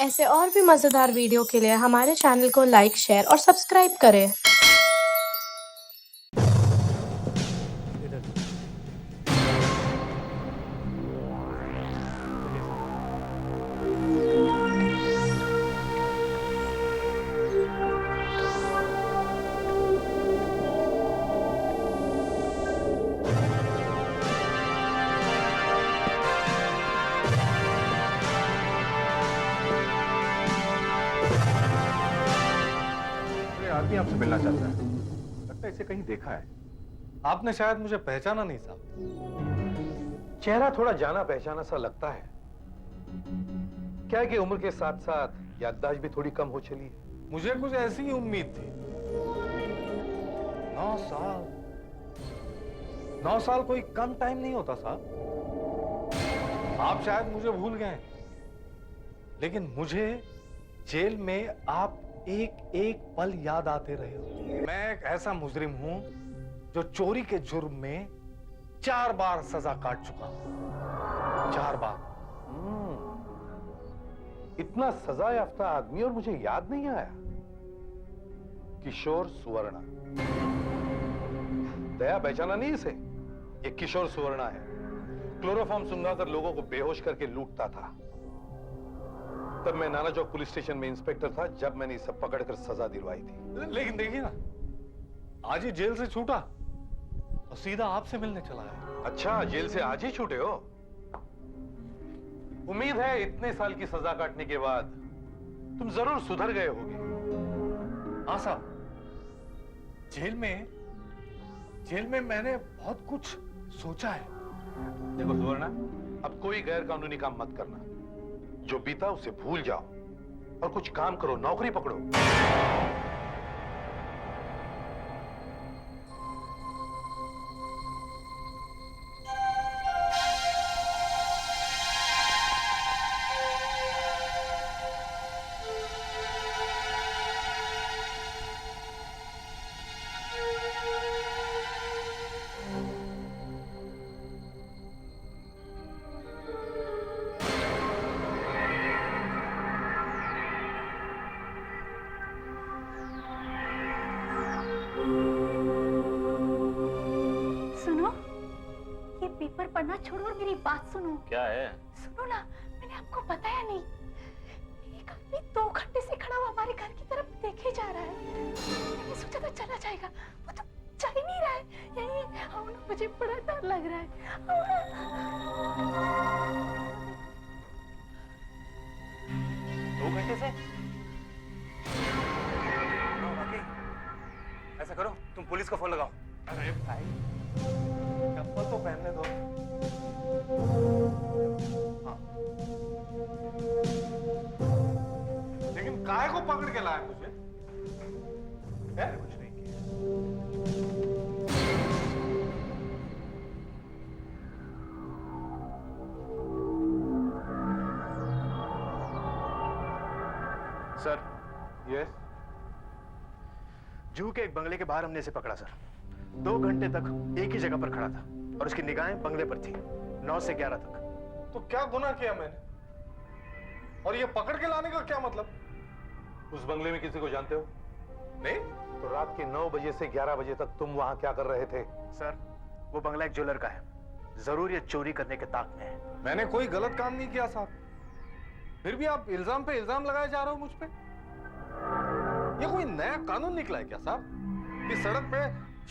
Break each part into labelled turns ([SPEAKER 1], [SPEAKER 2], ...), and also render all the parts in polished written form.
[SPEAKER 1] ऐसे और भी मज़ेदार वीडियो के लिए हमारे चैनल को लाइक, शेयर और सब्सक्राइब करें।
[SPEAKER 2] ये आदमी आपसे मिलना चाहता है। लगता है इसे कहीं देखा है। आपने शायद मुझे पहचाना नहीं साहब।
[SPEAKER 3] चेहरा थोड़ा जाना पहचाना सा लगता है। क्या है कि उम्र के साथ साथ याददाश्त भी थोड़ी कम हो चली है।
[SPEAKER 2] मुझे कुछ ऐसी ही उम्मीद थी। 9 साल 9 साल कोई कम टाइम नहीं होता साहब। आप शायद मुझे भूल गए, लेकिन मुझे जेल में आप एक एक पल याद आते रहे हो। मैं एक ऐसा मुजरिम हूं जो चोरी के जुर्म में 4 बार सजा काट चुका हूं। 4 बार।
[SPEAKER 3] इतना सजा याफ्ता आदमी और मुझे याद नहीं आया। किशोर सुवर्णा। दया पहचाना नहीं इसे? ये किशोर सुवर्णा है। क्लोरोफॉर्म सुंघाकर लोगों को बेहोश करके लूटता था। तब मैं नाना चौक पुलिस स्टेशन में इंस्पेक्टर था जब मैंने इसे पकड़कर सजा दिलवाई थी।
[SPEAKER 2] लेकिन देखिए ना, आज ही जेल से छूटा और सीधा आपसे मिलने चला है।
[SPEAKER 3] अच्छा, जेल से आज ही छूटे हो? उम्मीद है इतने साल की सजा काटने के बाद तुम जरूर सुधर गए होगे।
[SPEAKER 2] हाँ साहब, जेल में मैंने बहुत कुछ सोचा है।
[SPEAKER 3] देखो सुवर्णा, अब कोई गैर कानूनी काम मत करना। जो बीता उसे भूल जाओ और कुछ काम करो, नौकरी पकड़ो।
[SPEAKER 4] सुनो, ये पेपर पढ़ना छोड़ो और मेरी बात सुनो।
[SPEAKER 5] क्या है?
[SPEAKER 4] सुनो ना, मैंने आपको बताया नहीं। एक आदमी 2 घंटे से खड़ा हुआ हमारे घर की तरफ देखे जा रहा है। मैंने सोचा था चला जाएगा, वो तो जा ही नहीं रहा है। यही आओ ना, मुझे बड़ा डर लग रहा है।
[SPEAKER 5] दो घंटे से? ऐसा करो, तुम पुलिस को फोन लगाओ।
[SPEAKER 2] अरे भाई, चप्पल तो पहनने दो। हाँ। लेकिन काहे को पकड़ के लाए मुझे? मैंने कुछ नहीं किया।
[SPEAKER 5] Sir,
[SPEAKER 2] yes.
[SPEAKER 5] जूहू के एक बंगले के बाहर हमने इसे पकड़ा सर। 2 घंटे तक एक ही जगह पर खड़ा था और उसकी निगाहें बंगले पर थी, 9 से 11 तक।
[SPEAKER 2] तो क्या गुनाह किया मैंने? और ये पकड़ के लाने का क्या मतलब?
[SPEAKER 3] उस बंगले में किसी को जानते हो?
[SPEAKER 2] नहीं।
[SPEAKER 3] तो रात के 9 बजे से 11 बजे तक तुम वहां क्या कर रहे थे?
[SPEAKER 5] सर, वो बंगला एक ज्वेलर का है। जरूर ये चोरी करने के ताक में है।
[SPEAKER 2] मैंने कोई गलत काम नहीं किया साहब। फिर भी आप इल्जाम पे इल्जाम लगाए जा रहे हो मुझ पे। ये कोई नया कानून निकला है क्या साहब कि सड़क पे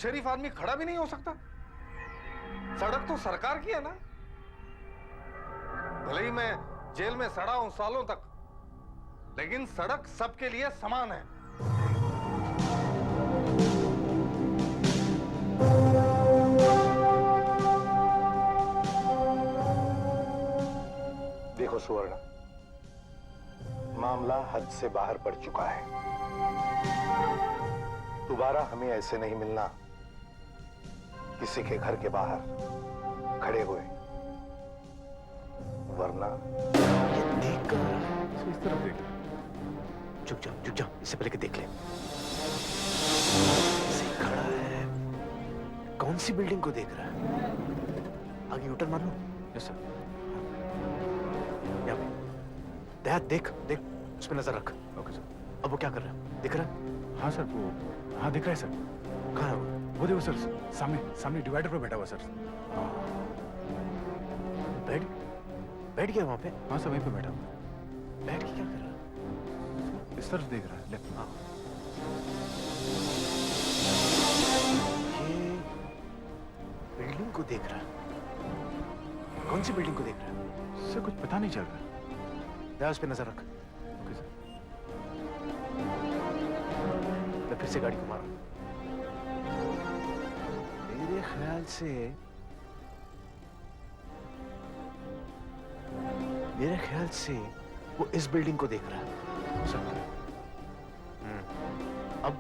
[SPEAKER 2] शरीफ आदमी खड़ा भी नहीं हो सकता? सड़क तो सरकार की है ना। भले ही मैं जेल में सड़ा हूं सालों तक, लेकिन सड़क सबके लिए समान है।
[SPEAKER 3] देखो सुवर्णा, मामला हद से बाहर बढ़ चुका है। दोबारा हमें ऐसे नहीं मिलना, किसी के घर के बाहर खड़े हुए, वरना
[SPEAKER 5] ये देख कर
[SPEAKER 2] इस तरफ देख।
[SPEAKER 5] झुक जा, इससे पहले कि देख ले। सही खड़ा है। कौन सी बिल्डिंग को देख रहा है? आगे यूटर्न मार लो।
[SPEAKER 2] Yes sir.
[SPEAKER 5] दया, देख देख उस पर नजर रख।
[SPEAKER 6] Okay sir.
[SPEAKER 5] अब वो क्या कर रहा है, दिख रहा है?
[SPEAKER 6] हाँ सर, वो हाँ दिख रहा है सर।
[SPEAKER 5] कहाँ है वो?
[SPEAKER 6] वो देखो सर, सामने सामने डिवाइडर पर बैठा हुआ सर।
[SPEAKER 5] बैठ बैठ गया वहां पे?
[SPEAKER 6] हाँ सर, वहीं पे बैठा हुआ।
[SPEAKER 5] बैठ के क्या कर रहा है?
[SPEAKER 6] इस तरफ देख रहा है, लेफ्ट में।
[SPEAKER 5] हाँ। ये बिल्डिंग को देख रहा है। कौन सी बिल्डिंग को देख रहा है?
[SPEAKER 6] सर कुछ पता नहीं चल रहा।
[SPEAKER 5] जा उस पे नजर रख।
[SPEAKER 6] Okay sir.
[SPEAKER 5] मैं फिर से गाड़ी को मारा। मेरे ख्याल से वो इस बिल्डिंग को देख रहा है।
[SPEAKER 6] हो सकता है।
[SPEAKER 5] अब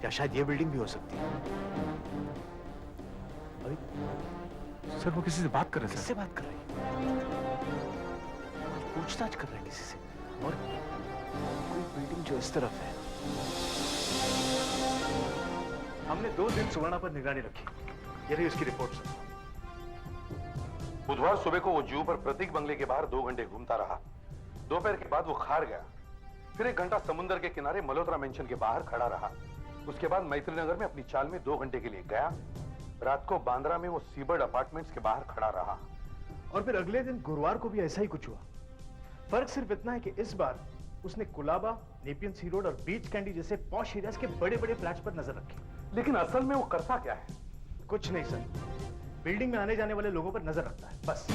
[SPEAKER 5] क्या शायद ये बिल्डिंग भी हो सकती है? अभी
[SPEAKER 6] सर वो किसी से बात कर रहा है
[SPEAKER 5] किससे
[SPEAKER 6] सर।
[SPEAKER 5] बात कर रही है? पूछताछ कर रहा है किसी से, और कोई बिल्डिंग जो इस तरफ है। हमने 2 दिन सुवर्णा पर निगरानी रखी। ये रही उसकी रिपोर्ट सर।
[SPEAKER 3] बुधवार सुबह को वो जू पर प्रतीक बंगले के बाहर 2 घंटे घूमता रहा। दोपहर के बाद वो खार गया। फिर 1 घंटा समुद्र के किनारे मल्होत्रा मेंशन के बाहर खड़ा रहा। उसके बाद मैत्री नगर में अपनी चाल में 2 घंटे के लिए गया। रात को बांद्रा में वो सीबर्ड अपार्टमेंट्स के बाहर खड़ा रहा।
[SPEAKER 5] और फिर अगले दिन गुरुवार को भी ऐसा ही कुछ हुआ। फर्क सिर्फ इतना है कि इस बार उसने कुलाबा, नेपियन सी रोड और बीच कैंडी जैसे पॉश एरियाज के बड़े बड़े फ्लैट्स पर नजर रखी।
[SPEAKER 3] लेकिन असल में वो करता क्या है?
[SPEAKER 5] कुछ नहीं सर, बिल्डिंग में आने जाने वाले लोगों पर नजर रखता है, बस।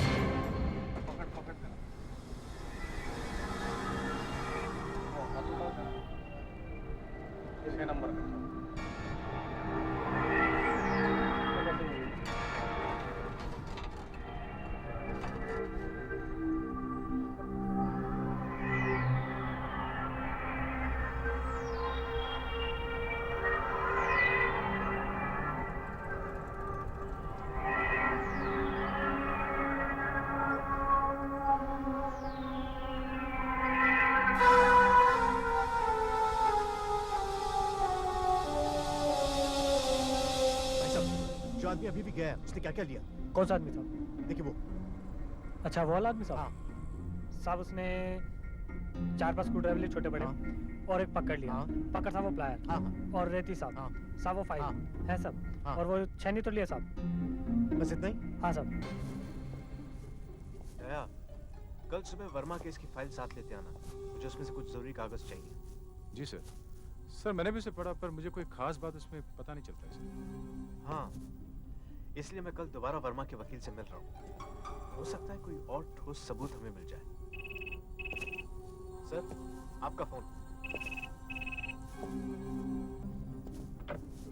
[SPEAKER 5] जो आदमी अभी भी गया है, उसने क्या क्या लिया?
[SPEAKER 7] कौन सा आदमी साहब?
[SPEAKER 5] देखिए वो।
[SPEAKER 7] अच्छा, वो वाला आदमी साहब?
[SPEAKER 5] हाँ।
[SPEAKER 7] साहब उसने 4-5 स्क्रू ड्राइवर लिए छोटे बड़े, और एक पकड़ लिया।
[SPEAKER 5] हाँ।
[SPEAKER 7] पकड़ साहब वो प्लायर,
[SPEAKER 5] हाँ हाँ
[SPEAKER 7] और रेती साहब।
[SPEAKER 5] हाँ।
[SPEAKER 7] साहब वो फाइल
[SPEAKER 5] हाँ।
[SPEAKER 7] है सब,
[SPEAKER 5] हाँ।
[SPEAKER 7] और वो छेनी तो लिया साहब।
[SPEAKER 5] बस इतना ही?
[SPEAKER 7] हाँ साहब।
[SPEAKER 5] दया, कल सुबह वर्मा केस की फाइल साथ लेते आना। मुझे उसमें से कुछ जरूरी कागज चाहिए।
[SPEAKER 6] जी सर। सर मैंने भी उसे पढ़ा, पर मुझे कोई खास बात उसमें पता नहीं चलता है।
[SPEAKER 5] हाँ, इसलिए मैं कल दोबारा वर्मा के वकील से मिल रहा हूँ। हो सकता है कोई और ठोस सबूत हमें मिल जाए। सर, आपका फोन।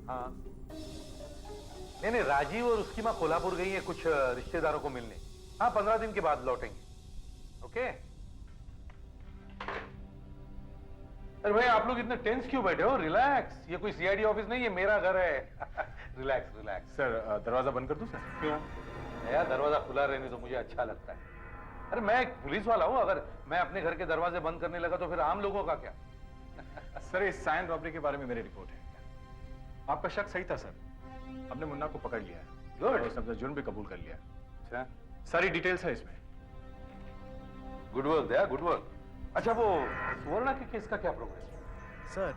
[SPEAKER 3] हाँ। नहीं, राजीव और उसकी माँ कोल्हापुर गई है कुछ रिश्तेदारों को मिलने। हाँ, 15 दिन के बाद लौटेंगे। ओके। अरे भाई, आप लोग इतने टेंस क्यों बैठे हो? रिलैक्स, ये कोई सीआईडी ऑफिस नहीं, ये मेरा घर है। Relax relax.
[SPEAKER 6] सर दरवाजा बंद कर दूं सर?
[SPEAKER 3] क्यों? यार दरवाजा खुला रहने तो मुझे अच्छा लगता है। अरे मैं एक पुलिस वाला हूँ, अगर मैं अपने घर के दरवाजे बंद करने लगा तो फिर आम लोगों का क्या?
[SPEAKER 6] सर इस साइन रॉबरी के बारे में मेरी रिपोर्ट है। आपका शक सही था सर, हमने मुन्ना को पकड़ लिया है।
[SPEAKER 3] गुड।
[SPEAKER 6] और उसने जुर्म भी कबूल कर लिया।
[SPEAKER 3] अच्छा,
[SPEAKER 6] सारी डिटेल्स है इसमें।
[SPEAKER 3] गुड वर्क दया, गुड वर्क। अच्छा, वो सुवर्णा के केस का क्या प्रोग्रेस?
[SPEAKER 5] सर,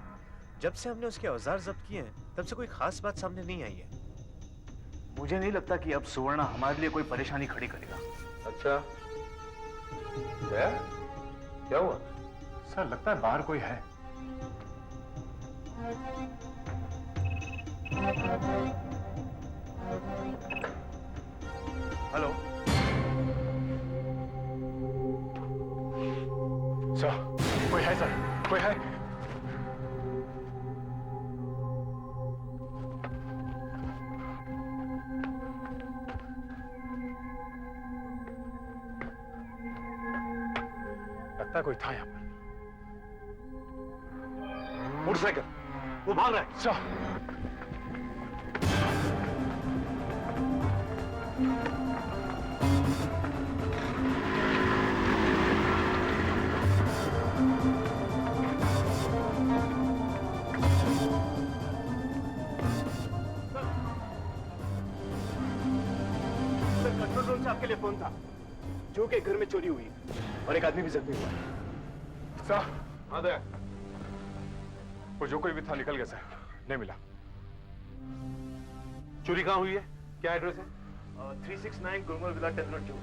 [SPEAKER 5] जब से हमने उसके औजार जब्त किए हैं, तब से कोई खास बात सामने नहीं आई है। मुझे नहीं लगता कि अब सुवर्णा हमारे लिए कोई परेशानी खड़ी करेगा।
[SPEAKER 3] अच्छा, दया, क्या हुआ?
[SPEAKER 6] सर लगता है बाहर कोई है।
[SPEAKER 5] हेलो
[SPEAKER 6] सर, कोई है सर, कोई है। लगता है कोई था यहाँ पर।
[SPEAKER 5] मोटरसाइकिल, वो भाग रहा है।
[SPEAKER 6] सर
[SPEAKER 5] कंट्रोल रूम से आपके लिए फोन था। जो के घर में चोरी हुई और एक आदमी भी जख्मी हुआ।
[SPEAKER 6] सर
[SPEAKER 3] हाँ दे।
[SPEAKER 6] वो जो कोई भी था निकल गया सर, नहीं मिला।
[SPEAKER 3] चोरी कहाँ हुई है? क्या एड्रेस है?
[SPEAKER 5] 369 गुलमर्ग विला 1002।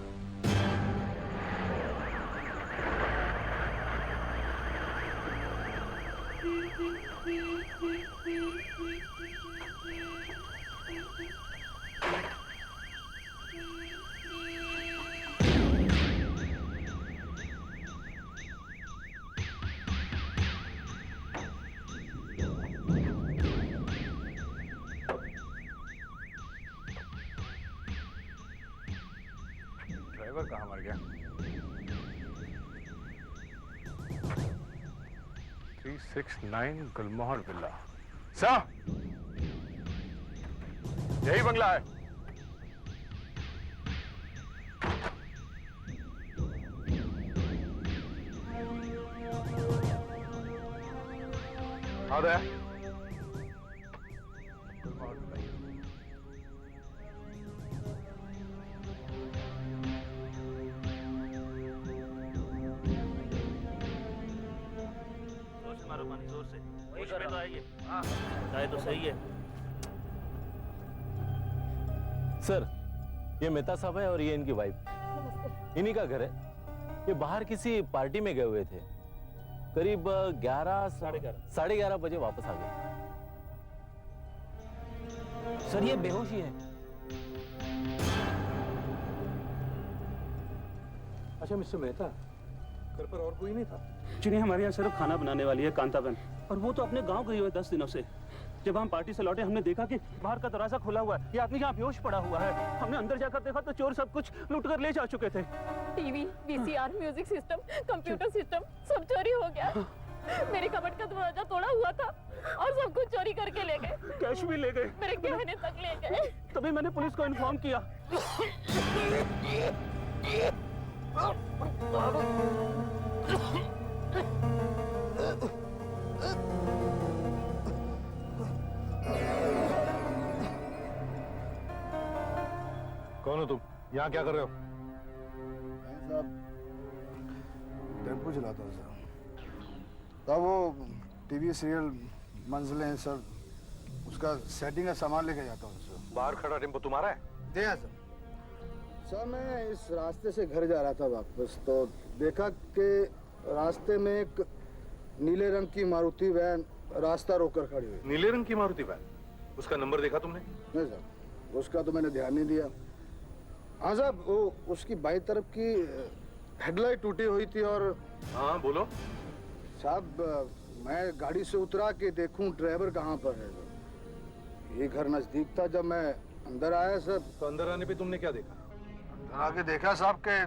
[SPEAKER 6] ड्राइवर कहाँ मर गया? 369 गुलमोहर विला। सर, यही बंगला है।
[SPEAKER 3] हाँ दे।
[SPEAKER 8] जोर से मारो पानी, जोर से। वही कर तो आइए। हाँ, चाहे तो सही है।
[SPEAKER 9] सर, ये मेहता साहब है और ये इनकी वाइफ। इन्हीं का घर है। ये बाहर किसी पार्टी में गए हुए थे। करीब 11:30 बजे वापस आ गए। सर, ये बेहोश ही है।
[SPEAKER 3] अच्छा मिस्टर मेहता, घर पर और कोई नहीं था?
[SPEAKER 8] जिन्हें हमारे यहाँ सिर्फ खाना बनाने वाली है कांताबन, और वो तो अपने गांव गई हुई है 10 दिनों से। जब हम पार्टी से लौटे हमने देखा कि बाहर का दरवाजा खुला हुआ है, ये आदमी यहाँ बेहोश पड़ा हुआ है। हमने अंदर जाकर देखा तो चोर सब कुछ लूट कर ले जा चुके थे।
[SPEAKER 4] TV, VCR, music system, computer system सब चोरी हो गया। मेरे कबर्ड का दरवाजा तोड़ा हुआ था और सब कुछ चोरी करके ले गए।
[SPEAKER 8] कैश भी ले गए,
[SPEAKER 4] मेरे गहने तक ले गए।
[SPEAKER 8] तभी मैंने पुलिस को इन्फॉर्म किया।
[SPEAKER 3] कौन हो तुम? यहाँ क्या कर रहे हो?
[SPEAKER 10] साहब टेम्पो चलाता हूँ सर। तब वो टीवी सीरियल मंजिलें हैं सर, उसका सेटिंग का सामान लेके जाता हूँ सर।
[SPEAKER 3] बाहर खड़ा टेम्पो तुम्हारा है?
[SPEAKER 10] दे सर। सर मैं इस रास्ते से घर जा रहा था वापस, तो देखा कि रास्ते में एक नीले रंग की मारुति वैन रास्ता रोककर खड़ी हुई।
[SPEAKER 3] नीले रंग की मारुति वैन? उसका नंबर देखा तुमने?
[SPEAKER 10] नहीं सर, उसका तो मैंने ध्यान नहीं दिया। हाँ साहब, वो उसकी बाईं तरफ की हेडलाइट टूटी हुई थी। और
[SPEAKER 3] हाँ बोलो।
[SPEAKER 10] साहब मैं गाड़ी से उतरा के देखूं ड्राइवर कहाँ पर है। ये घर नजदीक था। जब मैं अंदर आया सर,
[SPEAKER 3] तो अंदर आने पे तुमने क्या देखा?
[SPEAKER 10] अंदर आके देखा साहब के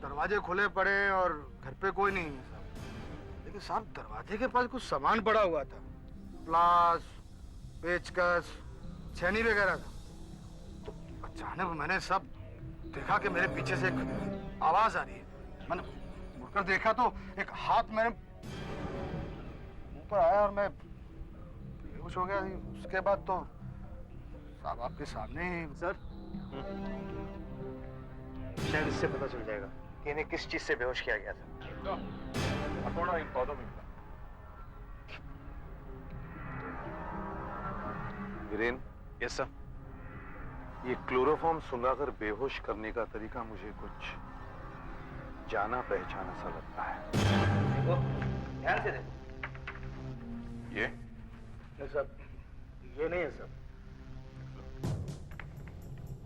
[SPEAKER 10] दरवाजे खुले पड़े और घर पे कोई नहीं है साहब। लेकिन साहब दरवाजे के पास कुछ सामान पड़ा हुआ था, प्लास, पेचकस, छेनी वगैरह था। तो अचानक मैंने सब देखा कि मेरे पीछे से एक आवाज आ रही है। मैंने मुड़कर देखा तो एक हाथ मेरे मुंह पर आया और मैं बेहोश हो गया। उसके बाद तो साहब आपके सामने ही।
[SPEAKER 5] सर, शायद इससे पता चल जाएगा कि इन्हें किस चीज से बेहोश किया गया था।
[SPEAKER 6] अपोड़ा इन पौधों में मिला।
[SPEAKER 3] Viren,
[SPEAKER 5] yes sir.
[SPEAKER 3] ये क्लोरोफॉर्म सुंघाकर बेहोश करने का तरीका मुझे कुछ जाना पहचाना सा लगता है।
[SPEAKER 5] देखो, ध्यान से देखो।
[SPEAKER 6] ये
[SPEAKER 5] नहीं सर, ये नहीं है सर।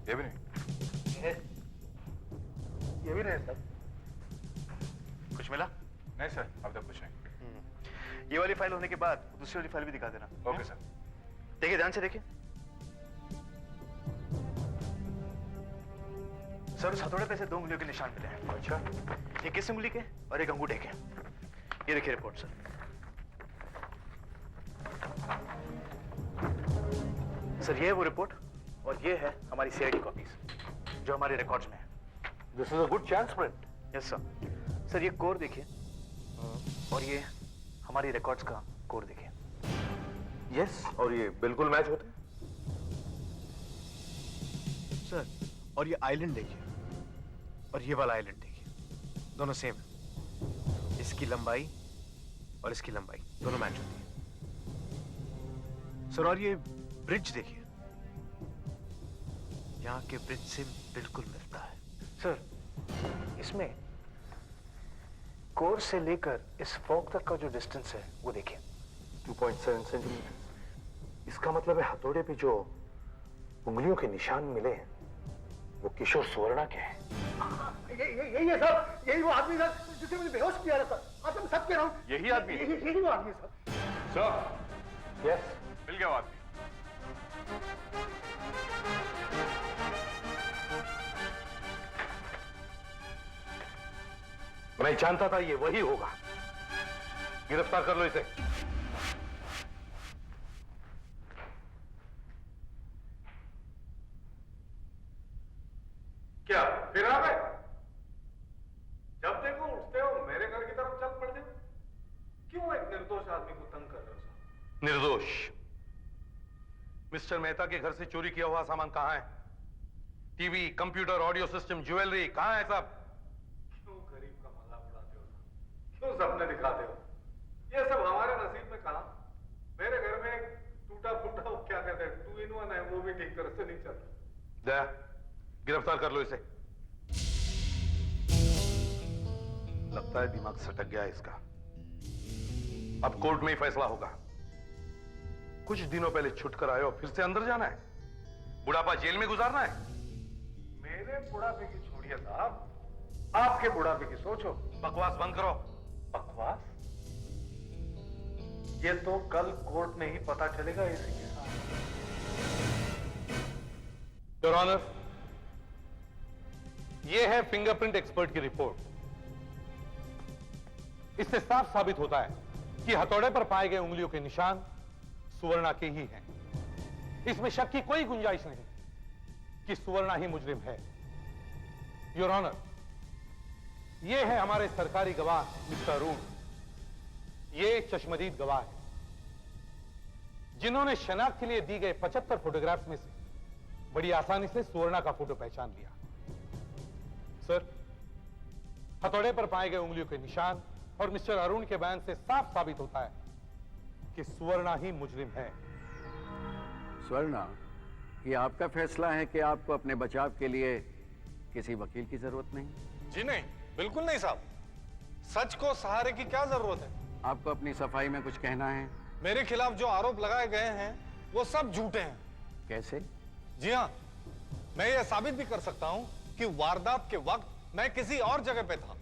[SPEAKER 6] ये भी नहीं।
[SPEAKER 5] ये भी नहीं है सर। कुछ मिला?
[SPEAKER 6] नहीं सर, अब तक कुछ नहीं।
[SPEAKER 5] ये वाली फाइल होने के बाद दूसरी वाली फाइल भी दिखा देना।
[SPEAKER 6] Okay sir.
[SPEAKER 5] देखिए, ध्यान से देखिए। सर, उस हथौड़े पे से 2 उंगलियों के निशान मिले हैं।
[SPEAKER 3] अच्छा,
[SPEAKER 5] एक इस उंगली के और एक अंगूठे के। ये देखिए रिपोर्ट सर। सर, ये है वो रिपोर्ट और ये है हमारी सीआईडी कॉपीज जो हमारे रिकॉर्ड्स में है।
[SPEAKER 3] This is a good chance friend.
[SPEAKER 5] Yes sir. Sir, ये कोर देखिए और ये हमारी रिकॉर्ड्स का कोर देखिए।
[SPEAKER 3] यस, और ये बिल्कुल मैच होते हैं।
[SPEAKER 5] सर, और ये आइलैंड देखिए और ये वाला आइलैंड देखिए, दोनों सेम है। इसकी लंबाई और इसकी लंबाई दोनों मैच होती है सर। और ये ब्रिज देखिए, यहाँ के ब्रिज से बिल्कुल मिलता है सर। इसमें कोर से लेकर इस फोक तक का जो डिस्टेंस है वो देखिए
[SPEAKER 3] 2.7 सेंटीमीटर। इसका मतलब है हथौड़े पे जो उंगलियों के निशान मिले हैं वो किशोर सुवर्णा के हैं।
[SPEAKER 10] यही है सर, यही वो आदमी सर जिसे मुझे बेहोश किया था सर। आज मैं सच कह रहा हूँ,
[SPEAKER 6] यही आदमी है?
[SPEAKER 10] यही वो आदमी है सर।
[SPEAKER 6] सर,
[SPEAKER 3] यस,
[SPEAKER 6] मिल गया वो आदमी।
[SPEAKER 3] मैं जानता था ये वही होगा। गिरफ्तार कर लो इसे।
[SPEAKER 2] क्या फिर आ गए? जब देखो उठते हो मेरे घर की तरफ चल पड़ते हो। क्यों एक निर्दोष आदमी को तंग कर रहे हो साहब?
[SPEAKER 3] निर्दोष? मिस्टर मेहता के घर से चोरी किया हुआ सामान कहां है? TV, computer, audio system, jewellery कहां है सब?
[SPEAKER 2] क्यों गरीब का मजाक उड़ाते हो? क्यों सपने दिखाते हो? ये सब हमारे नसीब में कहां? मेरे घर में टूटा फूटा क्या कहते हैं 2-in-1 है, वो भी ठीक तरह से नहीं चलता।
[SPEAKER 3] दया, गिरफ्तार कर लो इसे। लगता है दिमाग सटक गया इसका। अब कोर्ट में ही फैसला होगा। कुछ दिनों पहले छुटकर आए हो, फिर से अंदर जाना है? बुढ़ापा जेल में गुजारना है?
[SPEAKER 2] मेरे बुढ़ापे की छोड़िए साहब, आपके बुढ़ापे की सोचो।
[SPEAKER 3] बकवास बंद करो।
[SPEAKER 2] बकवास? ये तो कल कोर्ट में ही पता चलेगा इसी के साथ।
[SPEAKER 3] योर ऑनर, ये है फिंगरप्रिंट एक्सपर्ट की रिपोर्ट। इससे साफ साबित होता है कि हथौड़े पर पाए गए उंगलियों के निशान सुवर्णा के ही हैं। इसमें शक की कोई गुंजाइश नहीं कि सुवर्णा ही मुजरिम है। योर ऑनर, ये है हमारे सरकारी गवाह मिस्टर अरुण। ये चश्मदीद गवाह है जिन्होंने शनाख्त के लिए दी गए 75 फोटोग्राफ्स में से बड़ी आसानी से सुवर्णा का फोटो पहचान लिया। सर, हथौड़े पर पाए गए उंगलियों के निशान और मिस्टर अरुण के बयान से साफ साबित होता है कि सुवर्णा ही मुजरिम है।
[SPEAKER 11] स्वर्णा, ये आपका फैसला है कि आपको अपने बचाव के लिए किसी वकील की जरूरत नहीं?
[SPEAKER 2] जी नहीं, बिल्कुल नहीं साहब। सच को सहारे की क्या जरूरत है?
[SPEAKER 11] आपको अपनी सफाई में कुछ कहना है?
[SPEAKER 2] मेरे खिलाफ जो आरोप लगाए गए हैं वो सब झूठे हैं।
[SPEAKER 11] कैसे?
[SPEAKER 2] जी हाँ, मैं ये साबित भी कर सकता हूं कि वारदात के वक्त मैं किसी और जगह पे था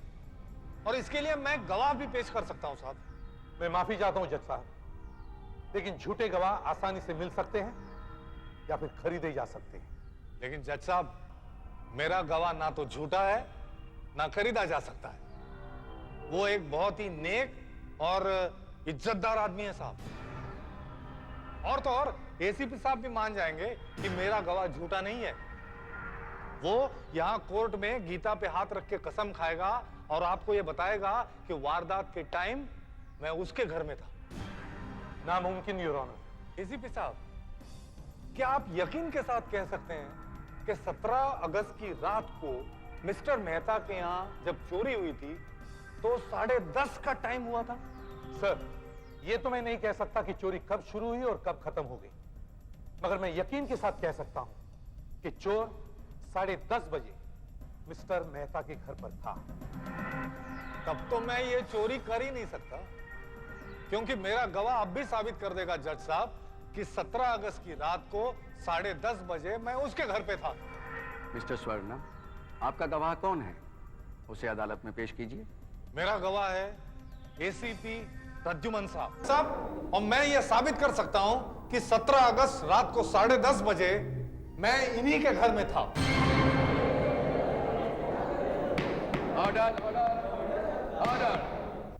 [SPEAKER 2] और इसके लिए मैं गवाह भी पेश कर सकता हूं साहब।
[SPEAKER 3] मैं माफी चाहता हूं जज साहब, लेकिन झूठे गवाह आसानी से मिल सकते हैं या फिर खरीदे जा सकते हैं।
[SPEAKER 2] लेकिन जज साहब, मेरा गवाह ना तो झूठा है ना खरीदा जा सकता है। वो एक बहुत ही नेक और इज्जतदार आदमी है साहब। और तो और एसीपी साहब भी मान जाएंगे कि मेरा गवाह झूठा नहीं है। वो यहां कोर्ट में गीता पे हाथ रख के कसम खाएगा और आपको ये बताएगा कि वारदात के टाइम मैं उसके घर में था।
[SPEAKER 3] नामुमकिन योर ऑनर।
[SPEAKER 2] एसीपी साहब, क्या आप यकीन के साथ कह सकते हैं कि 17 अगस्त की रात को मिस्टर मेहता के यहां जब चोरी हुई थी तो 10:30 का टाइम हुआ था?
[SPEAKER 3] सर, ये तो मैं नहीं कह सकता कि चोरी कब शुरू हुई और कब खत्म हो गई, मगर मैं यकीन के साथ कह सकता हूं कि चोर 10:30 बजे मिस्टर मेहता के घर पर था।
[SPEAKER 2] तब तो मैं ये चोरी कर ही नहीं सकता, क्योंकि मेरा गवाह अब भी साबित कर देगा जज साहब कि 17 अगस्त की रात को 10:30 बजे मैं उसके घर पे था।
[SPEAKER 11] मिस्टर स्वर्णा, आपका गवाह कौन है? उसे अदालत में पेश कीजिए।
[SPEAKER 2] मेरा गवाह है एसीपी प्रद्युमन साहब, और मैं ये साबित कर सकता हूं कि 17 अगस्त रात को 10:30 बजे मैं इन्हीं के घर में था।
[SPEAKER 11] Order, order.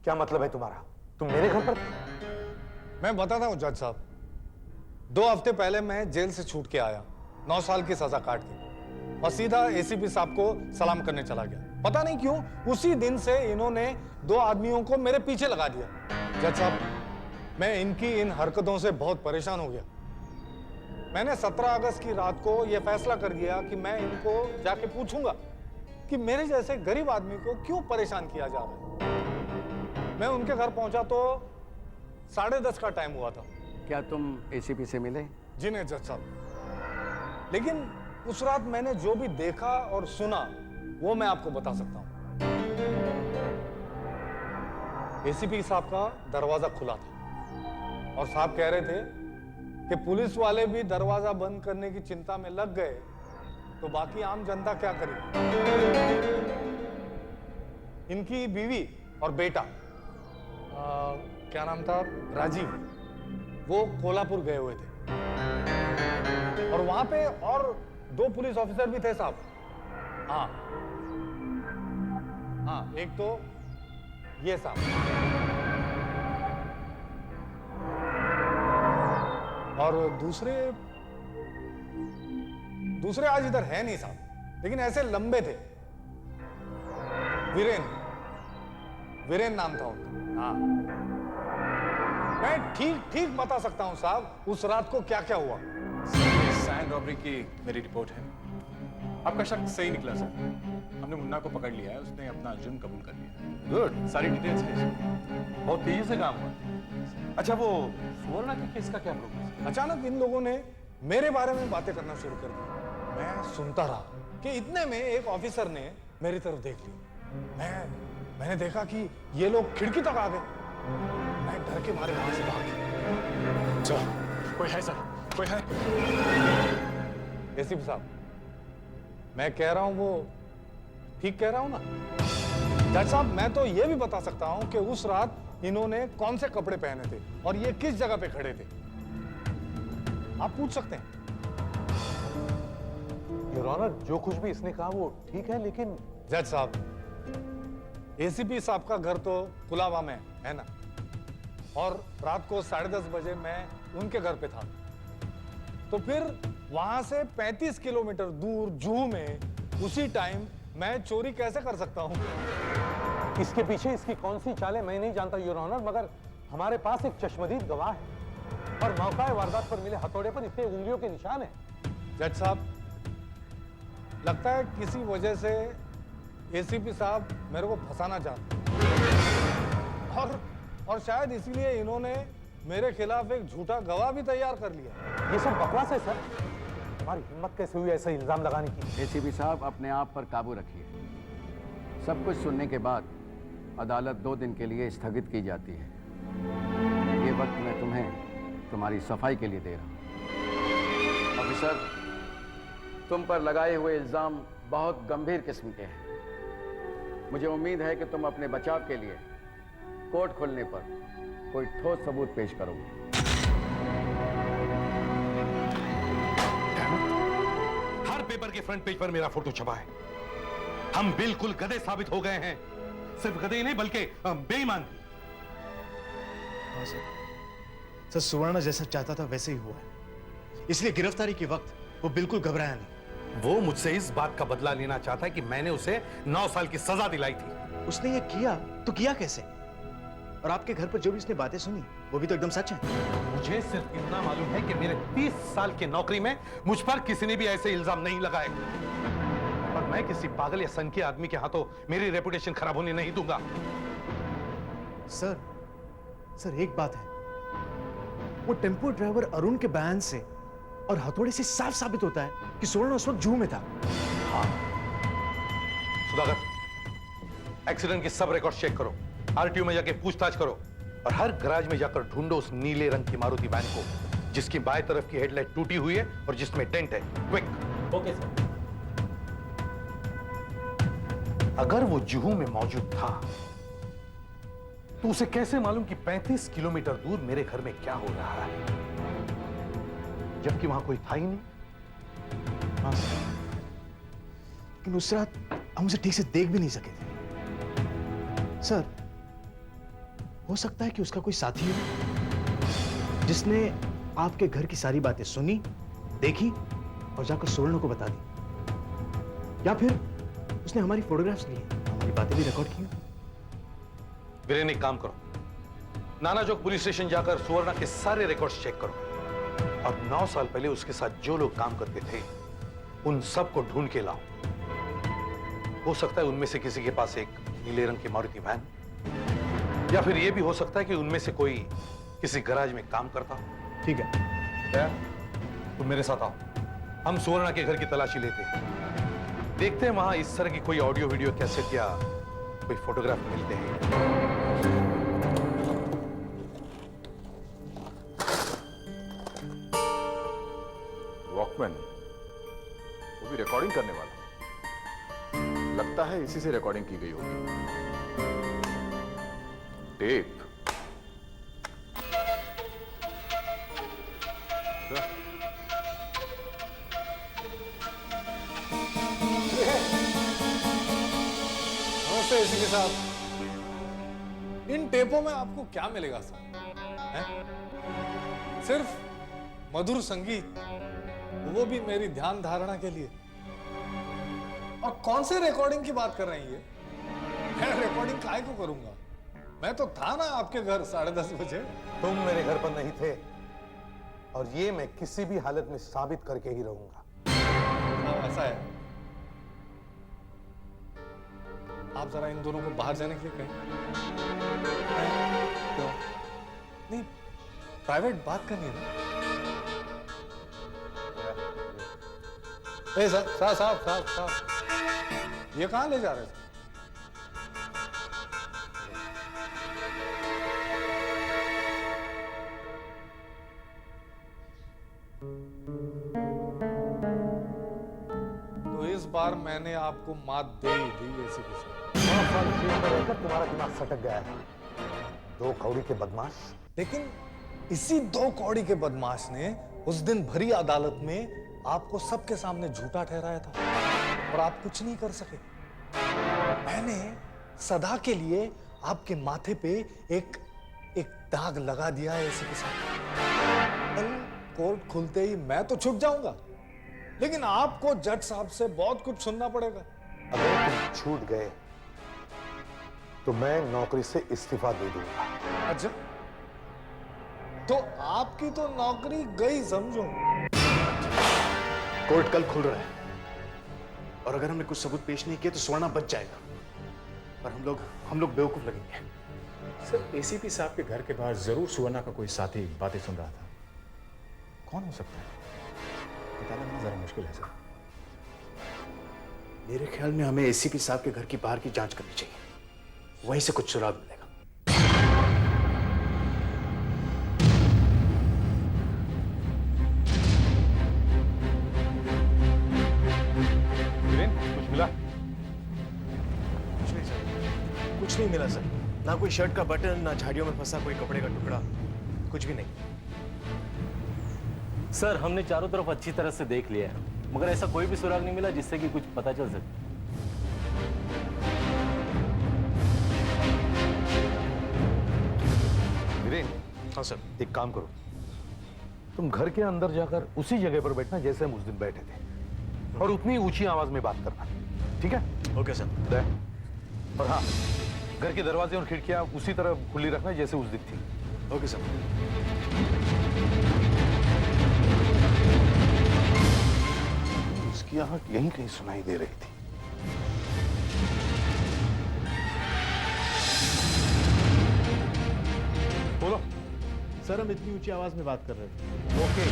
[SPEAKER 3] क्या मतलब है तुम्हारा? तुम मेरे घर पर थे?
[SPEAKER 2] मैं बताता हूं जज साहब, 2 हफ्ते पहले मैं जेल से छूट के आया, 9 साल की सजा काट के, और सीधा एसीपी साहब को सलाम करने चला गया। पता नहीं क्यों उसी दिन से इन्होंने 2 आदमियों को मेरे पीछे लगा दिया। जज साहब, मैं इनकी इन हरकतों से बहुत परेशान हो गया। मैंने 17 अगस्त की रात को यह फैसला कर दिया कि मैं इनको जाके पूछूंगा कि मेरे जैसे गरीब आदमी को क्यों परेशान किया जा रहा है। मैं उनके घर पहुंचा तो 10:30 का टाइम हुआ था।
[SPEAKER 11] क्या तुम एसीपी से मिले?
[SPEAKER 2] जी नहीं जज साहब, लेकिन उस रात मैंने जो भी देखा और सुना वो मैं आपको बता सकता हूं। एसीपी साहब का दरवाजा खुला था और साहब कह रहे थे कि पुलिस वाले भी दरवाजा बंद करने की चिंता में लग गए तो बाकी आम जनता क्या करेगी। इनकी बीवी और बेटा क्या नाम था, राजीव, वो कोल्हापुर गए हुए थे और वहां पे और 2 पुलिस ऑफिसर भी थे साहब। हाँ हाँ, एक तो ये साहब और दूसरे आज इधर है नहीं साहब, लेकिन ऐसे लंबे थे। वीरेन नाम था उनका। हाँ, मैं ठीक बता सकता हूं साहब उस रात को क्या क्या हुआ।
[SPEAKER 6] सैंड रॉबरी की मेरी रिपोर्ट है। आपका शक सही निकला सर। हमने मुन्ना को पकड़ लिया है, उसने अपना जुर्म कबूल कर लिया। गुड, सारी डिटेल्स है इसमें।
[SPEAKER 3] बहुत तेजी से काम हुआ। अच्छा, वो सुवर्णा के केस का क्या प्रोग्रेस?
[SPEAKER 2] अचानक इन लोगों ने मेरे बारे में बातें करना शुरू कर दी। मैं सुनता रहा कि इतने में एक ऑफिसर ने मेरी तरफ देख लिया। मैंने देखा कि ये लोग खिड़की तक आ गए। मैं डर के मारे वहां से भाग गया।
[SPEAKER 6] सर, कोई है सर? कोई है?
[SPEAKER 2] एसीपी साहब, मैं कह रहा हूं वो ठीक कह रहा हूं ना? जज साहब, मैं तो ये भी बता सकता हूं कि उस रात इन्होंने कौन से कपड़े पहने थे और ये किस जगह पे खड़े थे। आप पूछ सकते हैं।
[SPEAKER 3] योर ऑनर, जो कुछ भी इसने कहा वो ठीक है, लेकिन
[SPEAKER 2] जज साहब, एसीपी साहब का घर तो कुलाबा में है ना, और रात को 10:30 बजे मैं उनके घर पे था, तो फिर वहां से 35 किलोमीटर दूर जूहू में उसी टाइम मैं चोरी कैसे कर सकता हूं?
[SPEAKER 3] इसके पीछे इसकी कौन सी चाल है मैं नहीं जानता योर ऑनर, मगर हमारे पास एक चश्मदीद गवाह है और मौका वारदात पर मिले हथौड़े पर इतने उंगलियों के निशान है।
[SPEAKER 2] जज साहब, लगता है किसी वजह से एसीपी साहब मेरे को फंसाना चाहते और शायद इसीलिए इन्होंने मेरे खिलाफ एक झूठा गवाह भी तैयार कर लिया।
[SPEAKER 3] ये सब बकवास है सर। हमारी हिम्मत कैसे हुई ऐसा इल्जाम लगाने की?
[SPEAKER 11] एसीपी साहब, अपने आप पर काबू रखिए। सब कुछ सुनने के बाद अदालत 2 दिन के लिए स्थगित की जाती है। ये वक्त मैं तुम्हें तुम्हारी सफाई के लिए दे रहा हूं। ऑफिसर, तुम पर लगाए हुए इल्जाम बहुत गंभीर किस्म के हैं। मुझे उम्मीद है कि तुम अपने बचाव के लिए कोर्ट खोलने पर कोई ठोस सबूत पेश करोगे।
[SPEAKER 3] हर पेपर के फ्रंट पेज पर मेरा फोटो छपा है। हम बिल्कुल गधे साबित हो गए हैं। सिर्फ गधे नहीं बल्कि बेईमान भी।
[SPEAKER 5] सर, सुवर्णा जैसा चाहता था वैसे ही हुआ है, इसलिए गिरफ्तारी के वक्त वो बिल्कुल घबराया नहीं।
[SPEAKER 3] वो मुझसे इस बात का बदला लेना चाहता है कि मैंने उसे 9 साल की सजा दिलाई थी।
[SPEAKER 5] उसने ये किया तो किया कैसे? और आपके घर पर जो भी उसने बातें सुनी वो भी तो एकदम सच है।
[SPEAKER 3] मुझे सिर्फ इतना मालूम है कि मेरे 30 साल की नौकरी में मुझ पर किसी ने भी ऐसे इल्जाम नहीं लगाए और मैं किसी पागल या संकी आदमी के हाथों मेरी रेपुटेशन खराब होने नहीं दूंगा।
[SPEAKER 5] सर एक बात है, वो टेम्पो ड्राइवर अरुण के बयान से और हथौड़े से साफ साबित होता है कि सुवर्ण उस वक्त जूहू में था।
[SPEAKER 3] हाँ सुधाकर, एक्सीडेंट की सब रिकॉर्ड चेक करो, आरटीओ में जाके पूछताछ करो और हर गैराज में जाकर ढूंढो उस नीले रंग की मारुति वैन को जिसकी बाएं तरफ की हेडलाइट टूटी हुई है और जिसमें डेंट है। क्विक।
[SPEAKER 8] Okay sir.
[SPEAKER 3] अगर वो जुहू में मौजूद था तो उसे कैसे मालूम कि 35 किलोमीटर दूर मेरे घर में क्या हो रहा है, जबकि वहां कोई था ही नहीं।
[SPEAKER 5] हाँ सर, लेकिन उस रात हम उसे ठीक से देख भी नहीं सके थे। सर, हो सकता है कि उसका कोई साथी हो जिसने आपके घर की सारी बातें सुनी, देखी और जाकर सुवर्ण को बता दी, या फिर उसने हमारी फोटोग्राफ्स ली, हमारी बातें भी रिकॉर्ड की।
[SPEAKER 3] वीरेन, एक काम करो, नाना चौक पुलिस स्टेशन जाकर सुवर्णा के सारे रिकॉर्ड्स चेक करो और 9 साल पहले उसके साथ जो लोग काम करते थे उन सबको ढूंढ के लाओ। हो सकता है उनमें से किसी के पास एक नीले रंग की मारुति वैन या फिर ये भी हो सकता है कि उनमें से कोई किसी गैराज में काम करता हो।
[SPEAKER 5] ठीक है।
[SPEAKER 3] दया, तुम मेरे साथ आओ, हम सुवर्णा के घर की तलाशी लेते हैं, देखते हैं वहां इस तरह की कोई ऑडियो वीडियो कैसेट या कोई फोटोग्राफ मिलते हैं।
[SPEAKER 6] वॉकमैन, वो भी रिकॉर्डिंग करने वाला, लगता है इसी से रिकॉर्डिंग की गई होगी। टेप।
[SPEAKER 2] नमस्ते एसीपी साहब, इन टेपों में आपको क्या मिलेगा सर? सिर्फ मधुर संगीत, वो भी मेरी ध्यान धारणा के लिए। और कौन से रिकॉर्डिंग की बात कर रहे हैं ये? मैं रिकॉर्डिंग काहे को करूंगा? मैं तो था ना आपके घर 10:30 बजे।
[SPEAKER 3] तुम मेरे घर पर नहीं थे, और ये मैं किसी भी हालत में साबित करके ही रहूंगा।
[SPEAKER 2] ऐसा है, आप जरा इन दोनों को बाहर जाने के लिए कहें। क्यों? नहीं, प्राइवेट बात करनी है ना। ए साहब, ये कहां ले जा रहे थे? तो इस बार मैंने आपको मात दे ही दी एसीपी साहब।
[SPEAKER 3] तुम्हारा दिमाग सटक गया है, 2 कौड़ी के बदमाश।
[SPEAKER 2] लेकिन इसी 2 कौड़ी के बदमाश ने उस दिन भरी अदालत में आपको सबके सामने झूठा ठहराया था, और आप कुछ नहीं कर सके। मैंने सदा के लिए आपके माथे पे एक दाग लगा दिया है एसीपी साहब। कल कोर्ट खुलते ही मैं तो छुप जाऊंगा, लेकिन आपको जज साहब से बहुत कुछ सुनना पड़ेगा।
[SPEAKER 3] अगर तुम छूट गए तो मैं नौकरी से इस्तीफा दे दूंगा।
[SPEAKER 2] अच्छा, तो आपकी तो नौकरी गई समझो।
[SPEAKER 5] कोर्ट कल खुल रहा है, और अगर हमने कुछ सबूत पेश नहीं किए तो स्वर्णा बच जाएगा, पर हम लोग बेवकूफ लगेंगे।
[SPEAKER 6] सर, एसीपी साहब के घर के बाहर जरूर सुवर्णा का कोई साथी बातें सुन रहा था। कौन हो सकता है? पता लगना जरा मुश्किल है सर।
[SPEAKER 5] मेरे ख्याल में हमें एसीपी साहब के घर की बाहर की जांच करनी चाहिए, वहीं से कुछ सुराग मिलेगा।
[SPEAKER 3] कुछ मिला?
[SPEAKER 5] कुछ नहीं सर, कुछ नहीं मिला सर। ना कोई शर्ट का बटन, ना झाड़ियों में फंसा कोई कपड़े का टुकड़ा, कुछ भी नहीं।
[SPEAKER 9] सर, हमने चारों तरफ अच्छी तरह से देख लिया है, मगर ऐसा कोई भी सुराग नहीं मिला जिससे कि कुछ पता चल सके।
[SPEAKER 3] हाँ सर, एक काम करो, तुम घर के अंदर जाकर उसी जगह पर बैठना जैसे हम उस दिन बैठे थे, और उतनी ऊंची आवाज में बात करना, ठीक है?
[SPEAKER 5] Okay sir.
[SPEAKER 3] और हाँ, घर के दरवाजे और खिड़कियां उसी तरह खुली रखना जैसे उस दिन थी।
[SPEAKER 5] Okay sir.
[SPEAKER 3] उसकी आहट यहीं कहीं सुनाई दे रही थी। बोलो
[SPEAKER 5] सर, हम इतनी ऊंची आवाज में बात कर रहे थे।
[SPEAKER 3] ओके।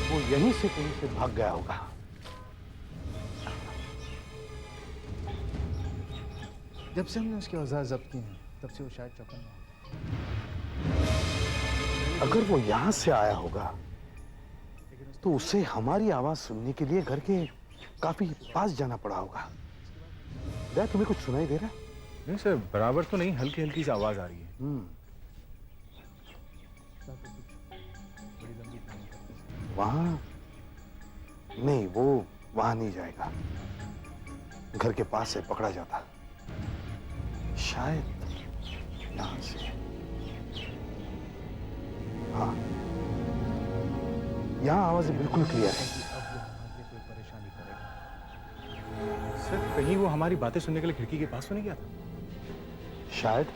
[SPEAKER 3] वो यहीं से कहीं से भाग गया होगा।
[SPEAKER 5] जब से हमने उसके औजार जब्त किए हैं, तब से वो शायद चौकन्ना है।
[SPEAKER 3] अगर वो यहां से आया होगा तो उसे हमारी आवाज सुनने के लिए घर के काफी पास जाना पड़ा होगा। क्या तुम्हें कुछ सुनाई दे रहा है?
[SPEAKER 6] नहीं सर, बराबर तो नहीं, हल्की हल्की सी आवाज आ रही है।
[SPEAKER 3] वहां नहीं, वो वहां नहीं जाएगा। घर के पास से पकड़ा जाता, शायद यहां से। हाँ, यहां आवाजें बिल्कुल क्लियर है।
[SPEAKER 6] कोई परेशानी करेगा सर? कहीं वो हमारी बातें सुनने के लिए खिड़की के पास तो नहीं गया था?
[SPEAKER 3] शायद।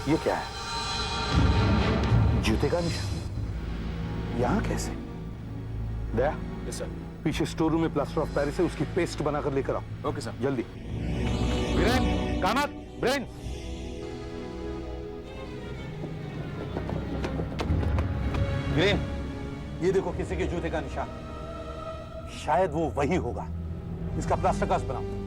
[SPEAKER 3] ये क्या है? जूते का निशान यहां कैसे? दया,
[SPEAKER 6] यस सर।
[SPEAKER 3] पीछे स्टोर रूम में प्लास्टर ऑफ पेरिस है, उसकी पेस्ट बनाकर लेकर आओ।
[SPEAKER 6] Okay sir.
[SPEAKER 3] जल्दी। वीरेन, कामत, ब्रेन। वीरेन, ये देखो किसी के जूते का निशान। शायद वो वही होगा। इसका प्लास्टर कास्ट बनाओ।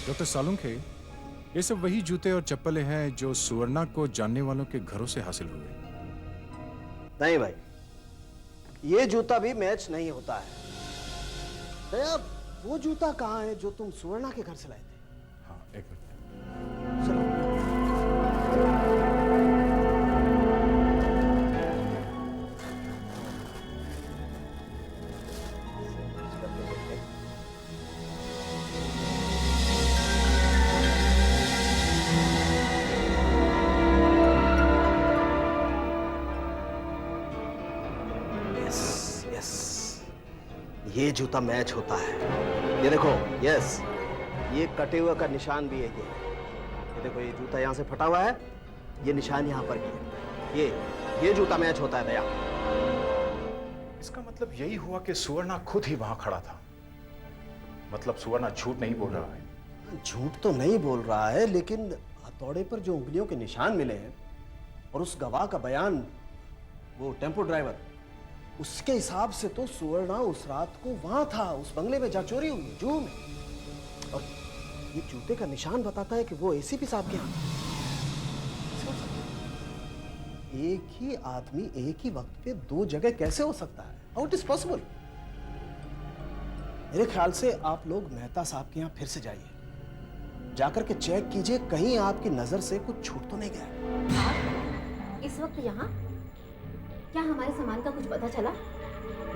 [SPEAKER 6] डॉक्टर सालुंखे, ये सब वही जूते और चप्पलें हैं जो सुवर्णा को जानने वालों के घरों से हासिल हुए।
[SPEAKER 5] नहीं भाई, ये जूता भी मैच नहीं होता है। दया, वो जूता कहाँ है जो तुम सुवर्णा के घर से लाए थे?
[SPEAKER 6] हाँ, एक मिनट।
[SPEAKER 5] चलो। ये जूता मैच होता है। ये देखो, यस, ये कटे हुए का निशान भी है। ये देखो, ये जूता यहाँ से फटा हुआ है, ये निशान यहाँ पर भी है। ये जूता मैच होता है दया।
[SPEAKER 6] इसका मतलब यही हुआ कि सुवर्णा खुद ही वहां खड़ा था। मतलब सुवर्णा झूठ नहीं बोल रहा है।
[SPEAKER 5] झूठ तो नहीं बोल रहा है, लेकिन हथौड़े पर जो उंगलियों के निशान मिले हैं और उस गवाह का बयान, वो टेम्पो ड्राइवर, उसके हिसाब से तो सुवर्णा उस रात को वहां था, उस बंगले में जहाँ चोरी हुई, जू में। और ये जूते का निशान बताता है कि वो एसीपी साहब के यहाँ। एक ही आदमी एक ही वक्त पे दो जगह कैसे हो सकता है? How it is possible? मेरे ख्याल से आप लोग मेहता साहब के यहाँ फिर से जाइए, जाकर के चेक कीजिए कहीं आपकी नजर से कुछ छूट तो नहीं गया।
[SPEAKER 4] इस वक्त यहाँ क्या हमारे सामान का कुछ पता चला?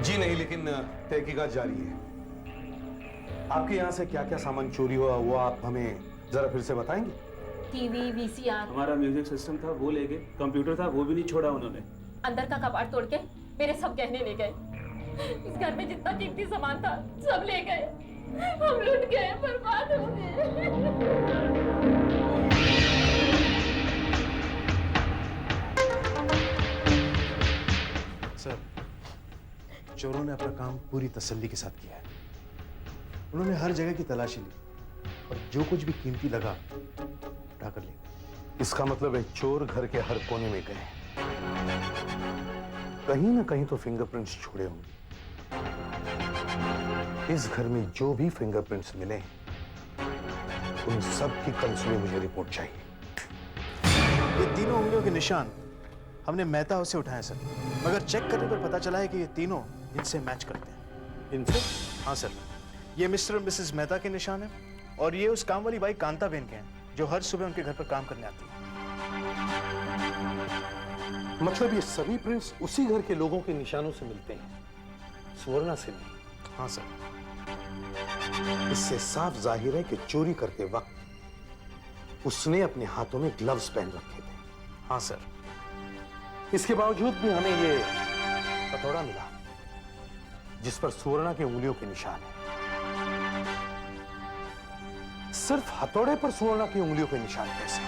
[SPEAKER 3] जी नहीं, लेकिन तहकीकात जारी है। आपके यहाँ से क्या क्या सामान चोरी हुआ वो आप हमें जरा फिर से बताएंगे?
[SPEAKER 4] टीवी, वीसीआर,
[SPEAKER 8] हमारा म्यूजिक सिस्टम था वो ले गए, कंप्यूटर था वो भी नहीं छोड़ा उन्होंने।
[SPEAKER 4] अंदर का कबाड़ तोड़ के मेरे सब गहने ले गए। इस घर में जितना कीमती सामान था सब ले गए। हम लूट गए, बर्बाद हो गए।
[SPEAKER 5] सर, चोरों ने अपना काम पूरी तसल्ली के साथ किया है। उन्होंने हर जगह की तलाशी ली और जो कुछ भी कीमती लगा उठा कर ले गए।
[SPEAKER 3] इसका मतलब है चोर घर के हर कोने में गए, कहीं ना कहीं तो फिंगरप्रिंट्स छोड़े होंगे। इस घर में जो भी फिंगरप्रिंट्स मिले उन सब की कल सुबह मुझे रिपोर्ट चाहिए।
[SPEAKER 5] ये तीनों उंगलियों के निशान हमने मेहता हाउस से उठाए सर, मगर चेक करने पर पता चला है कि ये तीनों इनसे मैच करते हैं।
[SPEAKER 3] इनसे?
[SPEAKER 5] हाँ सर, ये मिस्टर और मिसेस मेहता के निशान है और ये उस काम वाली बाई कांताबेन के हैं जो हर सुबह उनके घर पर काम करने आती है।
[SPEAKER 3] मतलब ये सभी प्रिंट्स उसी घर के लोगों के निशानों से मिलते हैं, सुवर्णा से नहीं?
[SPEAKER 5] हाँ सर।
[SPEAKER 3] इससे साफ जाहिर है कि चोरी करते वक्त उसने अपने हाथों में ग्लव्स पहन रखे थे।
[SPEAKER 5] हाँ सर।
[SPEAKER 3] इसके बावजूद भी हमें ये हथौड़ा मिला जिस पर सुवर्णा की उंगलियों के निशान है। सिर्फ हथौड़े पर सुवर्णा की उंगलियों के निशान कैसे?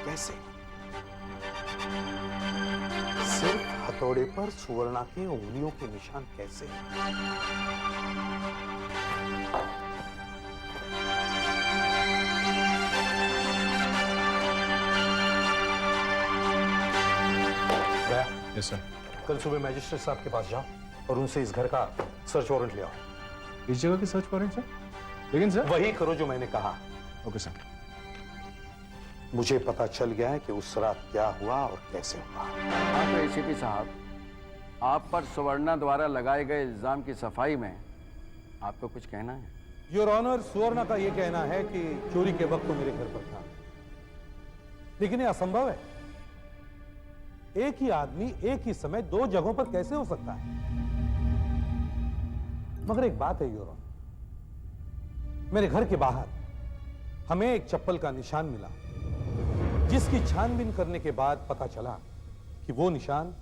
[SPEAKER 3] कैसे? सिर्फ हथौड़े पर सुवर्णा की उंगलियों के निशान कैसे?
[SPEAKER 6] Yes sir.
[SPEAKER 3] कल सुबह मैजिस्ट्रेट साहब के पास जाओ और उनसे इस घर का सर्च वारंट ले आओ।
[SPEAKER 6] इस जगह की सर्च वारंट सर? लेकिन सर
[SPEAKER 3] वही करो जो मैंने कहा।
[SPEAKER 6] Okay sir.
[SPEAKER 3] मुझे पता चल गया है कि उस रात क्या हुआ और कैसे हुआ।
[SPEAKER 11] हाँ तो एसीपी साहब, आप पर सुवर्णा द्वारा लगाए गए इल्जाम की सफाई में आपको कुछ कहना है?
[SPEAKER 3] योर ऑनर, सुवर्णा का यह कहना है कि चोरी के वक्त वो मेरे घर पर था, लेकिन यह असंभव है।
[SPEAKER 12] एक ही आदमी एक ही समय दो जगहों पर कैसे हो सकता है? मगर एक बात है योर ऑनर, मेरे घर के बाहर हमें एक चप्पल का निशान मिला, जिसकी छानबीन करने के बाद पता चला कि वो निशान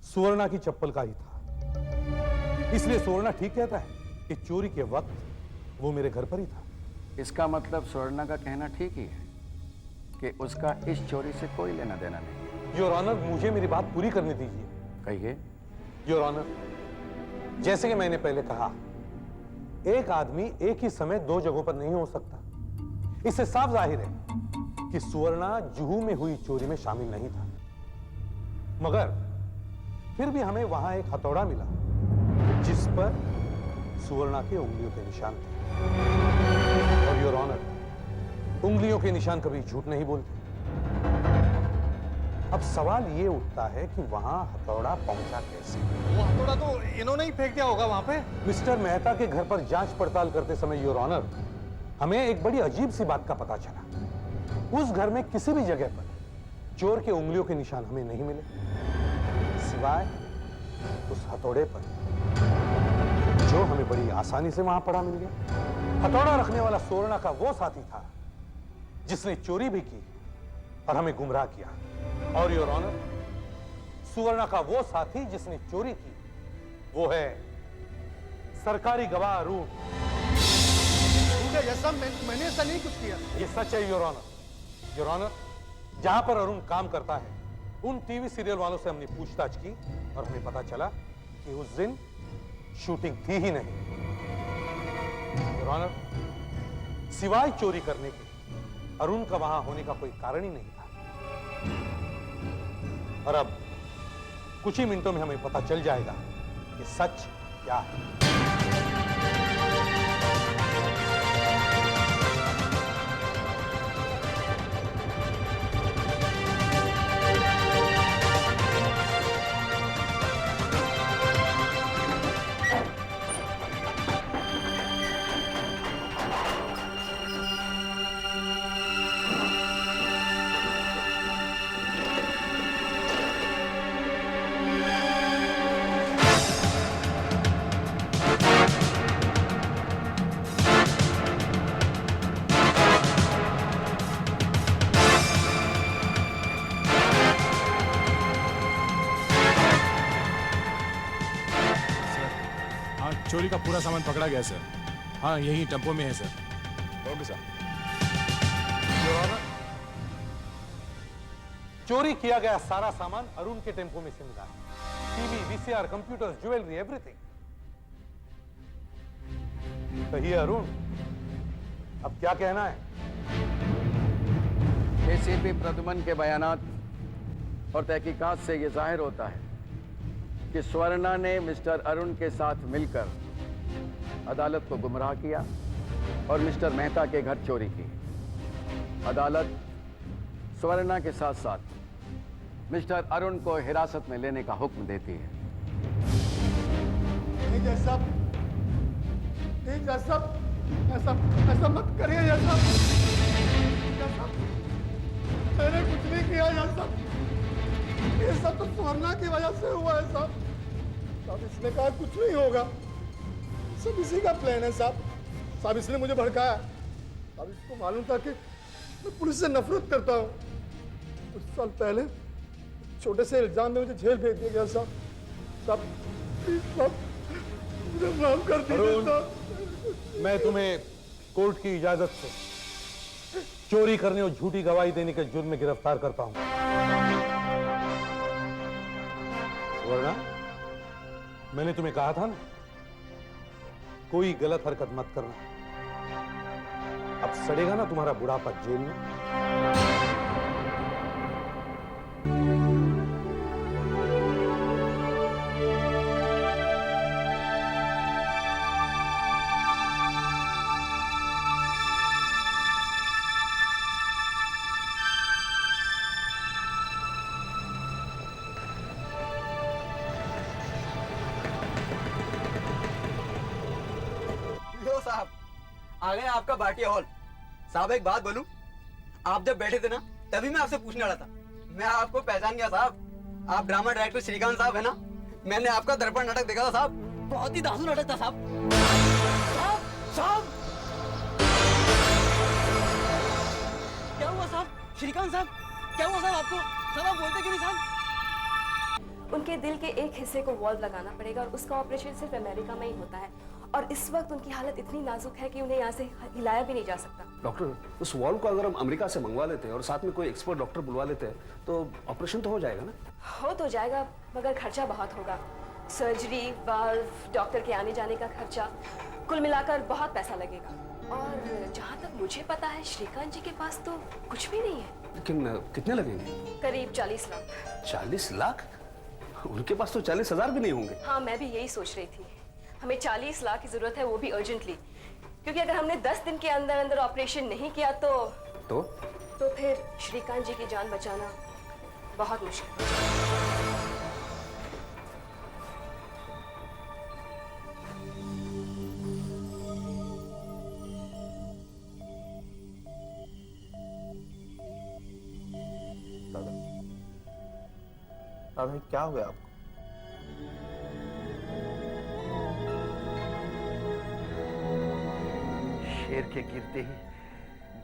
[SPEAKER 12] सुवर्णा की चप्पल का ही था। इसलिए सुवर्णा ठीक कहता है कि चोरी के वक्त वो मेरे घर पर ही था।
[SPEAKER 11] इसका मतलब सुवर्णा का कहना ठीक ही है कि उसका इस चोरी से कोई लेना देना नहीं।
[SPEAKER 12] योर ऑनर, मुझे मेरी बात पूरी करने दीजिए।
[SPEAKER 11] कहिए।
[SPEAKER 12] योर ऑनर, जैसे कि मैंने पहले कहा, एक आदमी एक ही समय दो जगहों पर नहीं हो सकता। इससे साफ जाहिर है कि सुवर्णा जुहू में हुई चोरी में शामिल नहीं था। मगर फिर भी हमें वहां एक हथौड़ा मिला जिस पर सुवर्णा के उंगलियों के निशान थे। और योर ऑनर, उंगलियों के निशान कभी झूठ नहीं बोलते। अब सवाल यह उठता है कि वहां हथौड़ा पहुंचा कैसे?
[SPEAKER 2] वो हथौड़ा तो इन्होंने ही फेंक दिया होगा वहां पे।
[SPEAKER 12] मिस्टर मेहता के घर पर जांच पड़ताल करते समय योर ऑनर, हमें एक बड़ी अजीब सी बात का पता चला। उस घर में किसी भी जगह पर चोर के उंगलियों के निशान हमें नहीं मिले, सिवाय उस हथौड़े पर, जो हमें बड़ी आसानी से वहां पड़ा मिल गया। हथौड़ा रखने वाला सुवर्णा का वो साथी था जिसने चोरी भी की और हमें गुमराह किया। और योर ऑनर, सुवर्णा का वो साथी जिसने चोरी की वो है सरकारी गवाह अरुण।
[SPEAKER 10] मैंने ऐसा नहीं कुछ किया।
[SPEAKER 12] ये सच है योर ऑनर। योर ऑनर, जहां पर अरुण काम करता है उन टीवी सीरियल वालों से हमने पूछताछ की और हमें पता चला कि उस दिन शूटिंग थी ही नहीं। योर ऑनर, सिवाय चोरी करने के अरुण का वहां होने का कोई कारण ही नहीं था। और अब कुछ ही मिनटों में हमें पता चल जाएगा कि सच क्या है।
[SPEAKER 6] चोरी का पूरा सामान पकड़ा गया सर। हाँ, यही टेम्पो में है sir. Okay sir.
[SPEAKER 12] Your honour, चोरी किया गया सारा सामान अरुण के टेम्पो में से मिला है। TV, VCR, computers, jewellery, everything. कहिए अरुण, अब क्या कहना है?
[SPEAKER 11] एसीपी प्रद्युमन के बयानात और तहकीकात से यह जाहिर होता है कि स्वर्णा ने मिस्टर अरुण के साथ मिलकर अदालत को गुमराह किया और मिस्टर मेहता के घर चोरी की। अदालत स्वर्णा के साथ साथ मिस्टर अरुण को हिरासत में लेने का हुक्म देती है।
[SPEAKER 10] ऐसा मत करिए। मैंने कुछ नहीं किया। ये सब तो सुवर्णा की वजह से हुआ है साहब। इसने कहा कुछ नहीं होगा, सब इसी का प्लान है साहब। इसने मुझे भड़काया। अब इसको मालूम था कि मैं पुलिस से नफरत करता हूँ। कुछ साल पहले छोटे से इल्जाम में मुझे जेल भेज दिया गया साहब। मुझे माफ कर दीजिए।
[SPEAKER 12] मैं तुम्हें कोर्ट की इजाजत से चोरी करने और झूठी गवाही देने के जुर्म में गिरफ्तार करता हूं। वरना मैंने तुम्हें कहा था ना, कोई गलत हरकत मत करना। अब सड़ेगा ना तुम्हारा बुढ़ापा जेल में।
[SPEAKER 13] साहब, आ गए आपका बाटी हॉल। साहब एक बात बोलूं, आप जब बैठे थे ना तभी मैं आपसे पूछने वाला था। मैं आपको पहचान गया साहब। आप ड्रामा डायरेक्टर श्रीकांत साहब है ना? मैंने आपका दर्पण नाटक देखा था साहब, बहुत ही धांसू नाटक था साहब। साहब साहब क्या हुआ साहब? श्रीकांत साहब क्या हुआ साहब आपको? साहब आप बोलते क्यों नहीं साहब?
[SPEAKER 14] उनके दिल के एक हिस्से को वॉल्व लगाना पड़ेगा और उसका ऑपरेशन सिर्फ अमेरिका में ही होता है और इस वक्त उनकी हालत इतनी नाजुक है कि उन्हें यहाँ से हिलाया भी नहीं जा सकता।
[SPEAKER 5] डॉक्टर, उस वॉल्व को अगर हम अमेरिका से मंगवा लेते हैं और साथ में कोई एक्सपर्ट डॉक्टर बुलवा लेते हैं तो ऑपरेशन तो हो जाएगा ना?
[SPEAKER 14] हो तो जाएगा, मगर खर्चा बहुत होगा। सर्जरी, वाल्व, डॉक्टर के आने जाने का खर्चा, कुल मिलाकर बहुत पैसा लगेगा। और जहाँ तक मुझे पता है श्रीकांत जी के पास तो कुछ भी नहीं है।
[SPEAKER 5] लेकिन कितने लगेंगे?
[SPEAKER 14] करीब 40 लाख।
[SPEAKER 5] 40 लाख? उनके पास तो 40,000 भी नहीं होंगे।
[SPEAKER 14] हाँ, मैं भी यही सोच रही थी। हमें 40 लाख की जरूरत है, वो भी अर्जेंटली, क्योंकि अगर हमने 10 दिन के अंदर अंदर ऑपरेशन नहीं किया तो फिर श्रीकांत जी की जान बचाना बहुत मुश्किल है।
[SPEAKER 5] दादा क्या हो गया आपको?
[SPEAKER 10] शेर के गिरते ही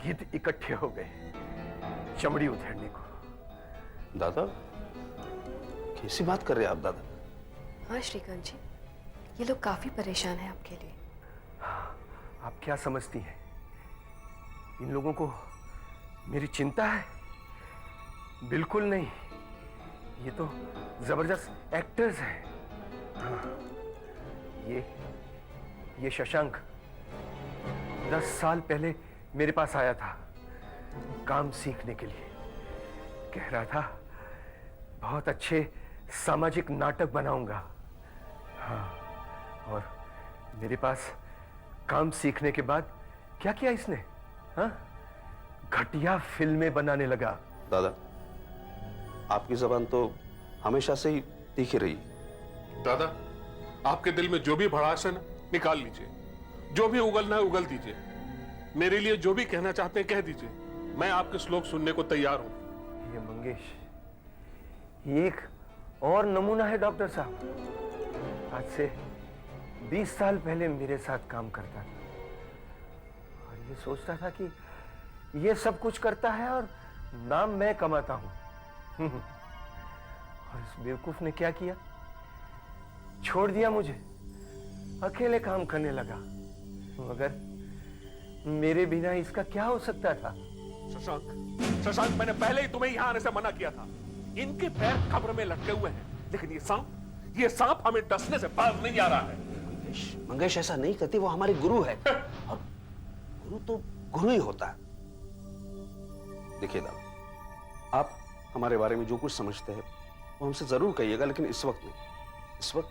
[SPEAKER 10] गिद्ध इकट्ठे हो गए चमड़ी उधेड़ने को।
[SPEAKER 5] दादा कैसी बात कर रहे हैं आप दादा?
[SPEAKER 14] हाँ श्रीकांत जी, ये लोग काफी परेशान हैं आपके लिए।
[SPEAKER 10] आप क्या समझती हैं, इन लोगों को मेरी चिंता है? बिल्कुल नहीं, ये तो जबरदस्त एक्टर्स हैं। हाँ, ये शशांक 10 साल पहले मेरे पास आया था काम सीखने के लिए। कह रहा था बहुत अच्छे सामाजिक नाटक बनाऊंगा। हाँ, और मेरे पास काम सीखने के बाद क्या किया इसने? हाँ, घटिया फिल्में बनाने लगा।
[SPEAKER 5] दादा आपकी जबान तो हमेशा से ही तीखी रही।
[SPEAKER 15] दादा आपके दिल में जो भी भड़ास है ना, निकाल लीजिए। जो भी उगलना है उगल दीजिए। मेरे लिए जो भी कहना चाहते हैं कह दीजिए। मैं आपके श्लोक सुनने को तैयार हूं।
[SPEAKER 10] ये मंगेश, ये एक और नमूना है डॉक्टर साहब। आज से 20 साल पहले मेरे साथ काम करता था और ये सोचता था कि ये सब कुछ करता है और नाम मैं कमाता हूं। और इस बेवकूफ ने क्या किया? छोड़ दिया मुझे, अकेले काम करने लगा। मगर मेरे बिना इसका क्या हो सकता था?
[SPEAKER 15] शशांक, मैंने पहले ही तुम्हें यहां आने से मना किया था। इनके पैर कब्र में लटके हुए हैं, लेकिन ये सांप हमें डसने से बाहर नहीं आ रहा है।
[SPEAKER 5] मंगेश ऐसा नहीं कहती, वो हमारे गुरु है और गुरु तो गुरु ही होता है। देखिए दादा, आप हमारे बारे में जो कुछ समझते हैं वो हमसे जरूर कहिएगा, लेकिन इस वक्त नहीं। इस वक्त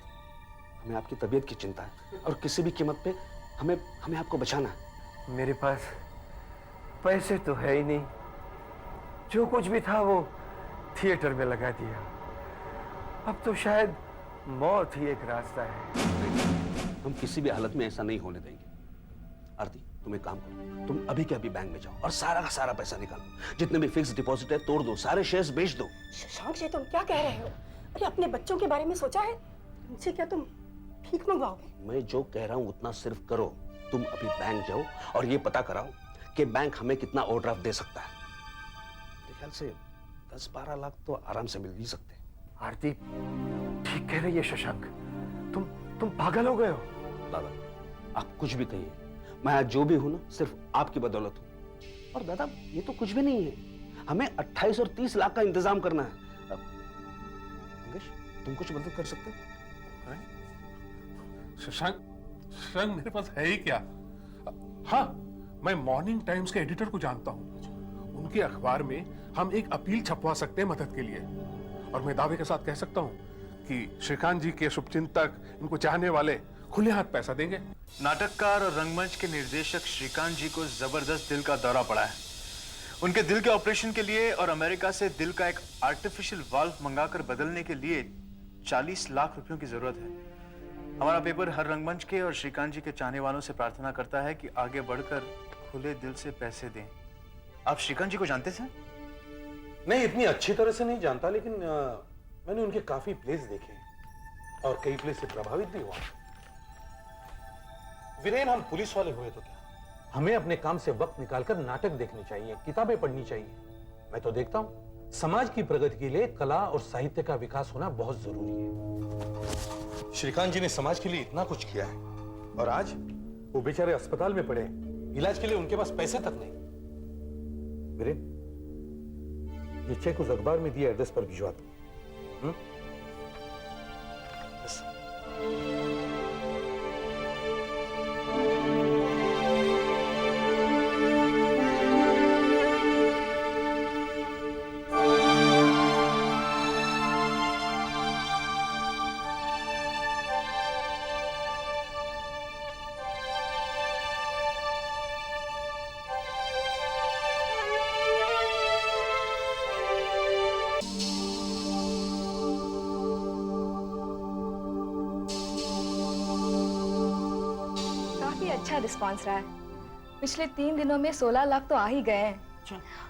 [SPEAKER 5] हमें आपकी तबीयत की चिंता है और किसी भी कीमत पे हमें आपको बचाना है।
[SPEAKER 10] मेरे पास पैसे तो है ही नहीं, जो कुछ भी था वो थिएटर में लगा दिया। अब तो शायद मौत ही एक रास्ता है।
[SPEAKER 5] हम किसी भी हालत में ऐसा नहीं होने देंगे। आरती, तुम एक काम करो, तुम अभी के अभी बैंक में जाओ और सारा का सारा पैसा निकालो। जितने भी फिक्स डिपॉजिट है तोड़ दो, सारे शेयर्स बेच दो।
[SPEAKER 4] शशांक जी, तुम क्या कह रहे हो? अरे अपने बच्चों के बारे में सोचा है? उनसे क्या तुम भीख मंगवाओगे?
[SPEAKER 5] मैं जो कह रहा हूं उतना सिर्फ करो। तुम अभी बैंक जाओ और ये पता कराओ कि बैंक हमें कितना ओवरड्राफ्ट दे सकता है। मेरे ख्याल से 10-12 लाख तो आराम से मिल ही सकते हैं।
[SPEAKER 10] आरती ठीक कह रही है शशांक, तुम पागल हो गए हो।
[SPEAKER 5] दादा आप कुछ भी कहिए, मैं आज जो भी हूं ना सिर्फ आपकी बदौलत हूं। और दादा ये तो कुछ भी नहीं है, हमें 28 और 30 लाख का इंतजाम करना है। मंगेश, तुम कुछ मदद कर सकते हो?
[SPEAKER 15] शशांक, मेरे पास है ही क्या? हाँ, मैं मॉर्निंग टाइम्स के एडिटर को जानता हूं। उनके अखबार में हम एक अपील छपवा सकते हैं मदद के लिए। और मैं दावे के साथ कह सकता हूं कि श्रीकांत जी के शुभचिंतक, इनको चाहने वाले खुले हाथ पैसा देंगे।
[SPEAKER 16] नाटककार और रंगमंच के निर्देशक श्रीकांत जी को जबरदस्त दिल का दौरा पड़ा है। उनके दिल के ऑपरेशन के लिए और अमेरिका से दिल का एक आर्टिफिशियल वाल्व मंगाकर बदलने के लिए 40 लाख रुपयों की जरूरत है। हमारा पेपर हर रंगमंच के और श्रीकांत जी के चाहने वालों से प्रार्थना करता है कि आगे बढ़कर खुले दिल से पैसे दें। आप श्रीकांत जी को जानते थे?
[SPEAKER 12] नहीं, इतनी अच्छी तरह से नहीं जानता, लेकिन मैंने उनके काफी प्लेस देखे और कई प्लेस से प्रभावित भी हुआ। वीरेन, हम पुलिस वाले हुए तो क्या, हमें अपने काम से वक्त निकालकर नाटक देखने चाहिए, किताबें पढ़नी चाहिए। मैं तो देखता हूं समाज की प्रगति के लिए कला और साहित्य का विकास होना बहुत जरूरी है। श्रीकांत जी ने समाज के लिए इतना कुछ किया है और आज वो बेचारे अस्पताल में पड़े हैं, इलाज के लिए उनके पास पैसे तक नहीं। वीरेन, ये चेक उस अखबार में दिए एड्रेस पर भिजवा दो।
[SPEAKER 14] अच्छा रिस्पांस रहा है। पिछले 3 दिनों में 16 लाख तो आ ही गए हैं।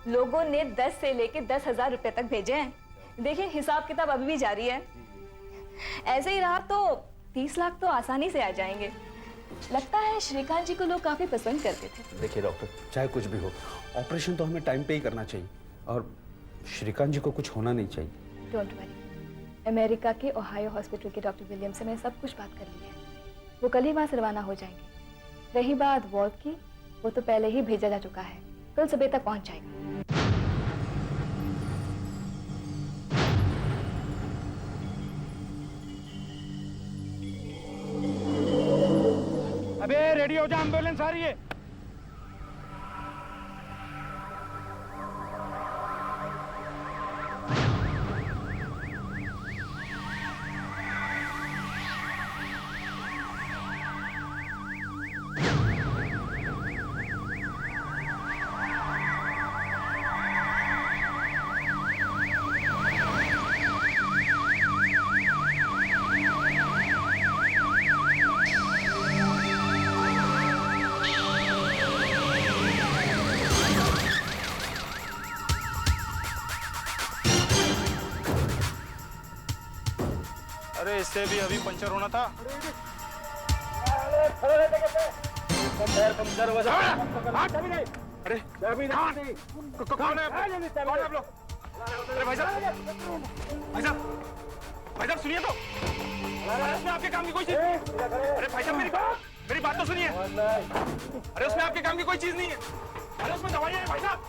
[SPEAKER 14] लोगों ने 10 से लेके 10,000 रुपए तक भेजे हैं। देखिए हिसाब किताब अभी भी जारी है। ऐसे ही रहा तो 30 लाख तो आसानी से आ जाएंगे। लगता है श्रीकांत जी को लोग काफी पसंद करते थे।
[SPEAKER 5] देखिए डॉक्टर, चाहे कुछ भी हो, ऑपरेशन तो हमें टाइम पे ही करना चाहिए और श्रीकांत जी को कुछ होना नहीं चाहिए।
[SPEAKER 14] डोंट वरी, अमेरिका के ओहायो हॉस्पिटल के डॉक्टर विलियम से मैंने सब कुछ बात कर ली है। वो कल ही वहां से रवाना हो जाएंगे। रही बात वॉल्फ की, वो तो पहले ही भेजा जा चुका है, कल सुबह तक पहुंच जाएगा।
[SPEAKER 10] अबे रेडी हो जा, एम्बुलेंस आ रही है।
[SPEAKER 16] अरे इससे भी अभी पंचर होना था।
[SPEAKER 10] अरे कौन है आप लोग? अरे भाई साहब सुनिए तो। उसमें आपके काम की कोई चीज। अरे भाई साहब मेरी बात तो सुनिए। अरे उसमें आपके काम की कोई चीज नहीं है। अरे उसमें दवाइयां हैं भाई साहब।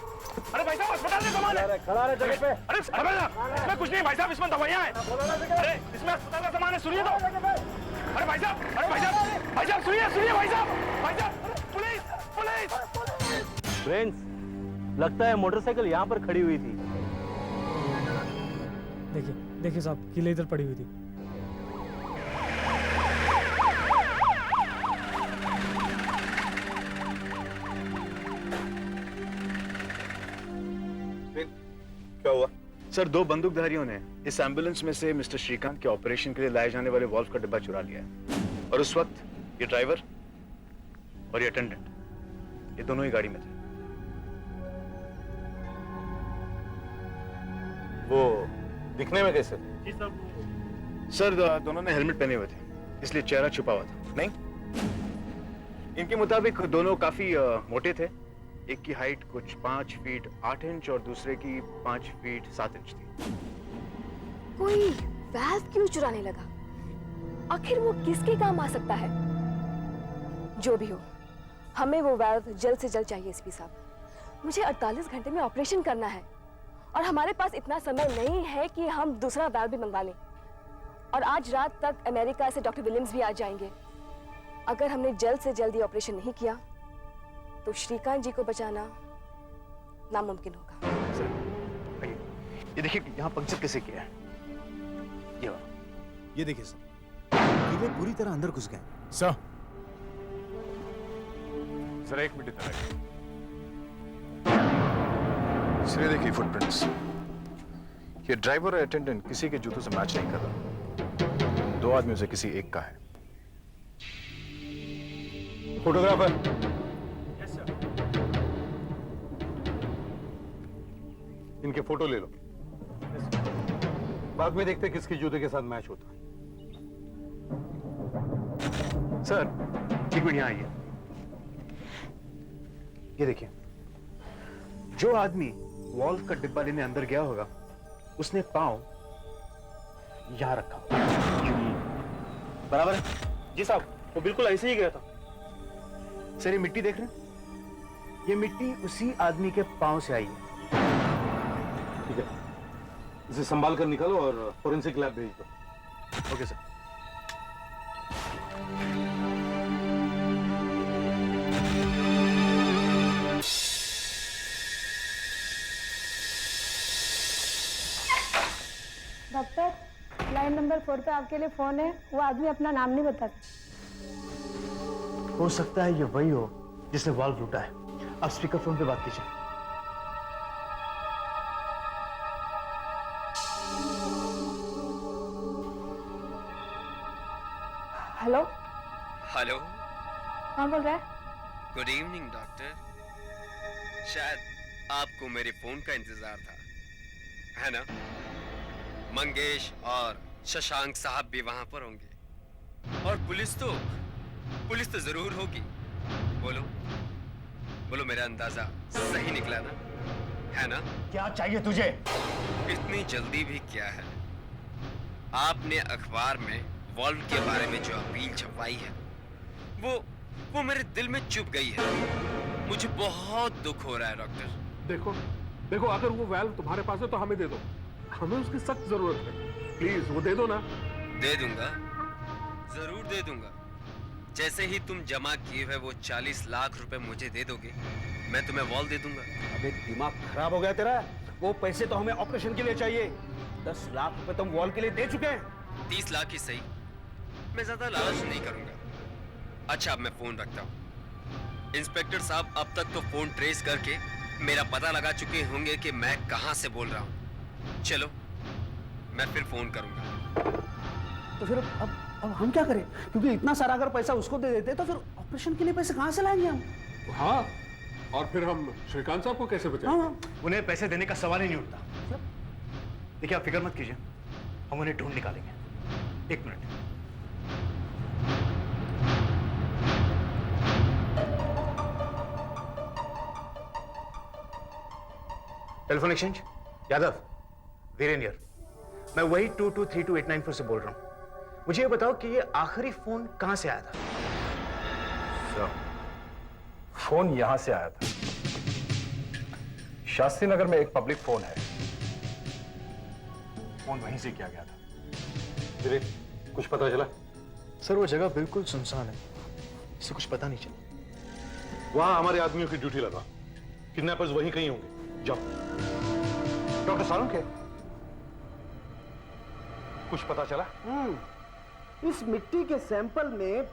[SPEAKER 10] अरे भाई साहब अस्पताल में सामान है। खड़ा रहे जगह पे। अरे इसमें कुछ नहीं भाई साहब, इसमें दवाइयां हैं। अरे इसमें अस्पताल का सामान है, सुनिए तो। अरे भाई साहब सुनिए भाई साहब पुलिस।
[SPEAKER 9] फ्रेंड्स, लगता है मोटरसाइकिल यहाँ पर खड़ी हुई थी।
[SPEAKER 7] देखिए साहब, किले इधर पड़ी हुई थी।
[SPEAKER 16] क्या हुआ? सर, 2 बंदूकधारियों ने इस एम्बुलेंस में से मिस्टर श्रीकांत के ऑपरेशन के लिए लाए जाने वाले वॉल्व का डिब्बा चुरा लिया है और उस वक्त ये ड्राइवर और ये अटेंडेंट, ये दोनों ही गाड़ी में थे।
[SPEAKER 3] वो दिखने में कैसे थे?
[SPEAKER 16] सर, दोनों ने हेलमेट पहने हुए थे, इसलिए चेहरा छुपा हुआ था। नहीं, इनके मुताबिक दोनों काफी मोटे थे। एक की हाइट कुछ 5 फीट 8 इंच और दूसरे की 5 फीट 7 इंच थी।
[SPEAKER 14] कोई वाल्व क्यों चुराने लगा? आखिर वो किसके काम आ सकता है? जो भी हो, हमें वो वाल्व जल्द से जल्द चाहिए एसपी साहब। मुझे 48 घंटे में ऑपरेशन करना है और हमारे पास इतना समय नहीं है कि हम दूसरा वाल्व भी मंगवा लें। और आज रात तक अमेरिका से डॉक्टर विलियम्स भी आ जाएंगे। अगर हमने जल्द से जल्द ये ऑपरेशन नहीं किया तो श्रीकांत जी को बचाना नामुमकिन होगा।
[SPEAKER 16] सर, आइए, ये देखिए यहाँ पंक्चर कैसे किया है।
[SPEAKER 5] ये देखिए सर, किले पूरी तरह अंदर घुस गए।
[SPEAKER 15] सर, जरा 1 मिनट इधर आइए।
[SPEAKER 16] सिरे देखिए फुटप्रिंट्स। ये ड्राइवर और अटेंडेंट किसी के जूतों से मैच नहीं कर रहा। 2 आदमियों से किसी एक का है।
[SPEAKER 3] फोटोग्राफर, इनके फोटो ले लो। बाद में देखते किसकी जूते के साथ मैच होता है।
[SPEAKER 5] सर एक मिनट यहाँ आइए। ये देखिए, जो आदमी वॉल्व का डिब्बा लेने अंदर गया होगा उसने पांव यहां रखा।
[SPEAKER 8] बराबर है जी साहब, वो बिल्कुल ऐसे ही गया था।
[SPEAKER 5] सर ये मिट्टी देख रहे हैं, ये मिट्टी उसी आदमी के पांव से आई है।
[SPEAKER 3] ठीक है, इसे संभाल कर निकालो और फोरेंसिक लैब भेज दो।
[SPEAKER 5] Okay sir.
[SPEAKER 4] Doctor, line number 4 पे आपके लिए फोन है। वो आदमी अपना नाम नहीं बताता।
[SPEAKER 5] हो सकता है ये वही हो जिसने वाल्व लूटा है। आप स्पीकर फोन पे बात कीजिए।
[SPEAKER 4] हेलो
[SPEAKER 17] हेलो,
[SPEAKER 4] कौन बोल रहा है?
[SPEAKER 17] Good evening doctor. शायद आपको मेरे फोन का इंतजार था, है ना? मंगेश और शशांक साहब भी वहां पर होंगे और पुलिस तो जरूर होगी। बोलो बोलो, मेरा अंदाजा सही निकला ना, है ना?
[SPEAKER 5] क्या चाहिए तुझे?
[SPEAKER 17] इतनी जल्दी भी क्या है? आपने अखबार में वॉल्व के बारे में जो अपील छपवाई है वो मेरे दिल में चुभ गई है। मुझे बहुत दुख हो रहा है डॉक्टर।
[SPEAKER 15] देखो देखो, अगर वो वाल्व तुम्हारे पास है तो हमें दे दो, हमें उसकी सख्त जरूरत है। प्लीज वो दे दो ना।
[SPEAKER 17] दे दूंगा, जरूर दे दूंगा। जैसे ही तुम जमा किए हुए वो 40 लाख रुपए मुझे दे दोगे, मैं तुम्हें वॉल्व दे दूंगा।
[SPEAKER 8] अबे दिमाग खराब हो गया तेरा? वो पैसे तो हमें ऑपरेशन के लिए चाहिए। 10 लाख रुपए तुम वॉल के लिए दे चुके हैं।
[SPEAKER 17] 30 लाख ही सही, मैं ज्यादा लालच नहीं करूंगा। अच्छा, अब मैं फोन रखता हूँ। इंस्पेक्टर साहब अब तक तो फोन ट्रेस करके मेरा पता लगा चुके होंगे कि मैं कहां से बोल रहा हूँ। चलो, मैं फिर फोन करूंगा।
[SPEAKER 8] तो फिर अब हम क्या करें? क्योंकि इतना सारा अगर पैसा उसको दे देते तो फिर ऑपरेशन के लिए पैसे कहां से लाएंगे हम?
[SPEAKER 15] हाँ, और फिर हम श्रीकांत साहब को कैसे बचाएंगे?
[SPEAKER 8] हाँ।
[SPEAKER 5] उन्हें पैसे देने का सवाल ही नहीं उठता। देखिए, आप फिक्र मत कीजिए, हम उन्हें ढूंढ निकालेंगे। एक minute. Telephone exchange, Yadav, Virendra, मैं वही 223289 से बोल रहा हूं। मुझे ये बताओ कि ये आखिरी फोन कहां से आया था?
[SPEAKER 3] सर, फोन यहां से आया था। शास्त्री नगर में एक पब्लिक फोन है, फोन वहीं से किया गया था। फिर कुछ पता चला?
[SPEAKER 5] सर वो जगह बिल्कुल सुनसान है, इससे कुछ पता नहीं चला।
[SPEAKER 3] वहां हमारे आदमियों की ड्यूटी लगा, किडनैपर्स वहीं कहीं होंगे। जाओ। डॉक्टर सालुंके के कुछ पता चला?
[SPEAKER 8] इस मिट्टी के सैंपल में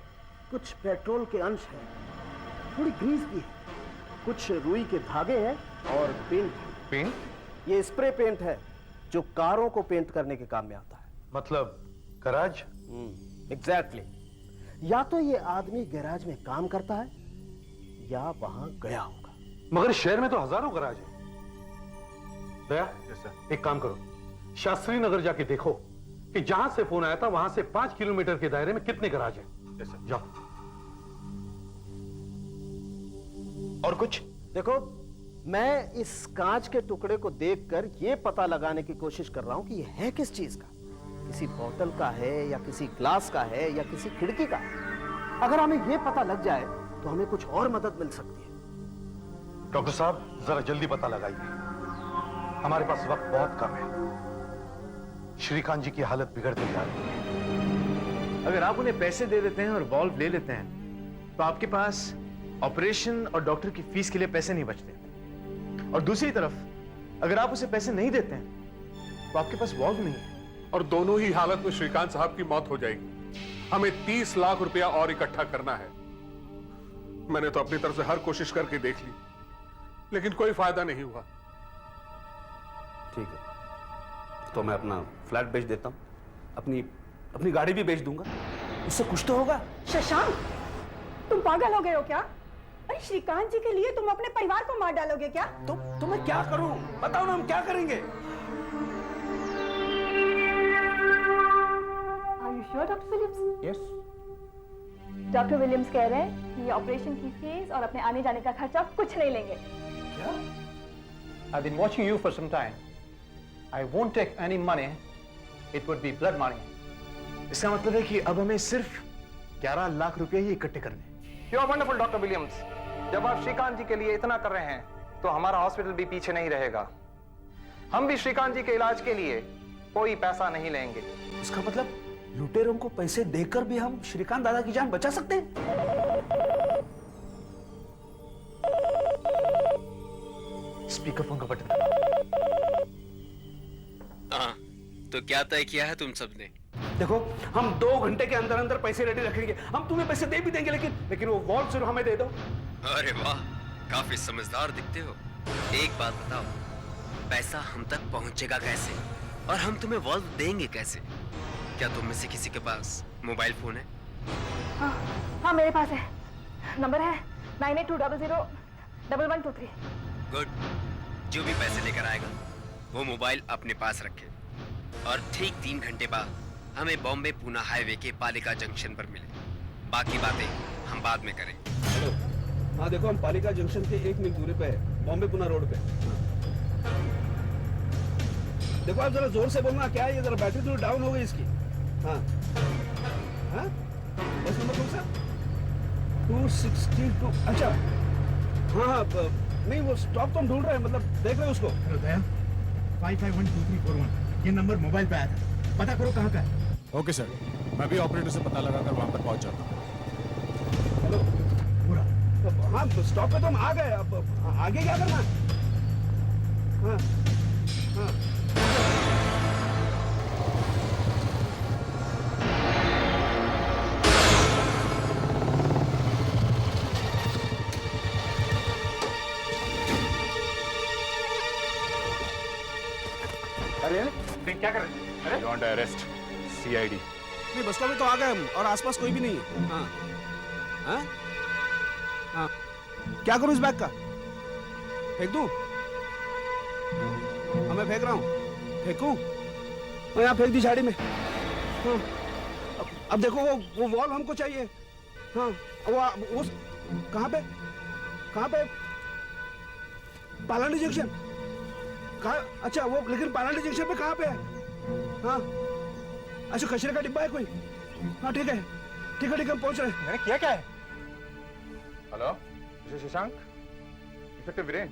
[SPEAKER 8] कुछ पेट्रोल के अंश हैं, थोड़ी ग्रीस भी है, कुछ रुई के धागे हैं और पेंट।
[SPEAKER 3] पेंट?
[SPEAKER 8] ये स्प्रे पेंट है जो कारों को पेंट करने के काम में आता है।
[SPEAKER 3] मतलब गैराज?
[SPEAKER 8] एग्जैक्टली। या तो ये आदमी गैराज में काम करता है या वहां गया होगा।
[SPEAKER 3] मगर शहर में तो हजारों गैराज है। दया, एक काम करो, शास्त्री नगर जाके देखो कि जहां से फोन आया था वहां से 5 किलोमीटर के दायरे में कितने गैराज हैं। जाओ।
[SPEAKER 8] और कुछ? देखो, मैं इस कांच के टुकड़े को देखकर यह पता लगाने की कोशिश कर रहा हूं कि यह है किस चीज का। किसी बोतल का है या किसी ग्लास का है या किसी खिड़की का। अगर हमें यह पता लग जाए तो हमें कुछ और मदद मिल सकती है।
[SPEAKER 3] डॉक्टर साहब, जरा जल्दी पता लगाइए, हमारे पास वक्त बहुत कम है। श्रीकांत जी की हालत बिगड़ती जा रही है।
[SPEAKER 5] अगर आप उन्हें पैसे दे देते हैं और वॉल्व ले लेते हैं तो आपके पास ऑपरेशन और डॉक्टर की फीस के लिए पैसे नहीं बचते। और दूसरी तरफ अगर आप उसे पैसे नहीं देते हैं तो आपके पास वॉल्व नहीं है।
[SPEAKER 15] और दोनों ही हालत में श्रीकांत साहब की मौत हो जाएगी। हमें 30 लाख रुपया और इकट्ठा करना है। मैंने तो अपनी तरफ से हर कोशिश करके देख ली, लेकिन कोई फायदा नहीं हुआ।
[SPEAKER 8] ठीक है, तो मैं अपना फ्लैट बेच देता हूं, अपनी गाड़ी भी बेच दूंगा, इससे कुछ तो होगा।
[SPEAKER 4] शशांक, तुम पागल हो गए हो क्या? अरे श्रीकांत जी के लिए तुम अपने परिवार को मार डालोगे क्या?
[SPEAKER 8] तो मैं क्या करूं? बताओ ना, हम क्या करेंगे?
[SPEAKER 4] Sure doctor Williams?
[SPEAKER 5] Yes.
[SPEAKER 4] Doctor Williams कह रहे हैं ये ऑपरेशन की फीस और अपने आने जाने का खर्चा कुछ नहीं लेंगे।
[SPEAKER 12] क्या? I've been watching you for some time. I won't take any money. It would be blood money.
[SPEAKER 5] इसका मतलब है कि अब हमें सिर्फ 11 लाख रुपए ही इकट्ठे करने।
[SPEAKER 12] You are wonderful, doctor Williams. जब आप श्रीकांत जी के लिए इतना कर रहे हैं, तो हमारा हॉस्पिटल भी पीछे नहीं रहेगा। हम भी श्रीकांत जी के इलाज के लिए कोई पैसा नहीं लेंगे।
[SPEAKER 5] इसका मतलब लुटेरों को पैसे देकर भी हम श्रीकांत दादा की जान बचा सकते हैं? स्पीकर फोन का बटन।
[SPEAKER 17] हाँ, तो क्या तय किया है तुम सबने?
[SPEAKER 5] देखो, हम 2 घंटे के अंदर अंदर पैसे रेडी रखेंगे। हम तुम्हें पैसे दे भी देंगे, लेकिन वो वॉल्व जरूर हमें दे दो।
[SPEAKER 17] अरे वाह, काफी समझदार दिखते हो। एक बात बताओ, पैसा हम तक पहुंचेगा कैसे और हम तुम्हें वॉल्व देंगे कैसे? क्या तुम में से किसी के पास मोबाइल फोन है?
[SPEAKER 4] हाँ मेरे पास है। नंबर है 9820011123।
[SPEAKER 17] गुड। जो भी पैसे लेकर आएगा वो मोबाइल अपने पास रखे और ठीक 3 घंटे बाद हमें बॉम्बे पूना हाईवे के पालिका जंक्शन पर मिले। बाकी बातें हम बाद में करेंगे।
[SPEAKER 18] हेलो, हाँ देखो, हम पालिका जंक्शन के 1 मील दूरी पे है, बॉम्बे पूना रोड पे। देखो आप जरा जोर से बोलना, क्या है ये, जरा बैटरी थोड़ी डाउन हो गई इसकी। हाँ हाँ, बस नंबर कौन सा? 262। अच्छा हाँ हाँ, नहीं वो स्टॉप तो हम ढूंढ रहे हैं, मतलब देख रहे हैं उसको।
[SPEAKER 5] 55123441 ये नंबर मोबाइल पे आया था, पता करो कहाँ का है।
[SPEAKER 6] ओके सर, मैं भी ऑपरेटर से पता लगाकर वहां पर पहुंच जाता हूँ।
[SPEAKER 18] हेलो, पूरा हाँ, स्टॉप पे तो हम आ गए, अब आगे क्या करना है? हाँ हाँ,
[SPEAKER 12] क्या कर रहे हैं? अरे
[SPEAKER 6] यू वांट अरेस्ट सीआईडी।
[SPEAKER 18] नहीं बस स्टॉप पे तो आ गए हम और आसपास कोई भी नहीं है। हाँ हाँ हाँ, क्या करूं इस बैग का? फेंक दूं? हाँ मैं फेंक रहा हूँ। फेंकूं? मैं यहाँ फेंक दी झाड़ी में। हाँ, अब देखो वो वॉल हमको चाहिए। हाँ वो कहाँ पे? कहाँ पे? पालानी जंक्शन। कहाँ? अच्छा वो, लेकिन पालानी जंक्शन पे कहाँ पे है? हाँ अच्छा, कचरे का डिब्बा है कोई? हाँ ठीक है ठीक है ठीक है, हम पहुंच रहे हैं।
[SPEAKER 12] मैंने किया क्या है? Hello, mister Shashank, inspector Viren.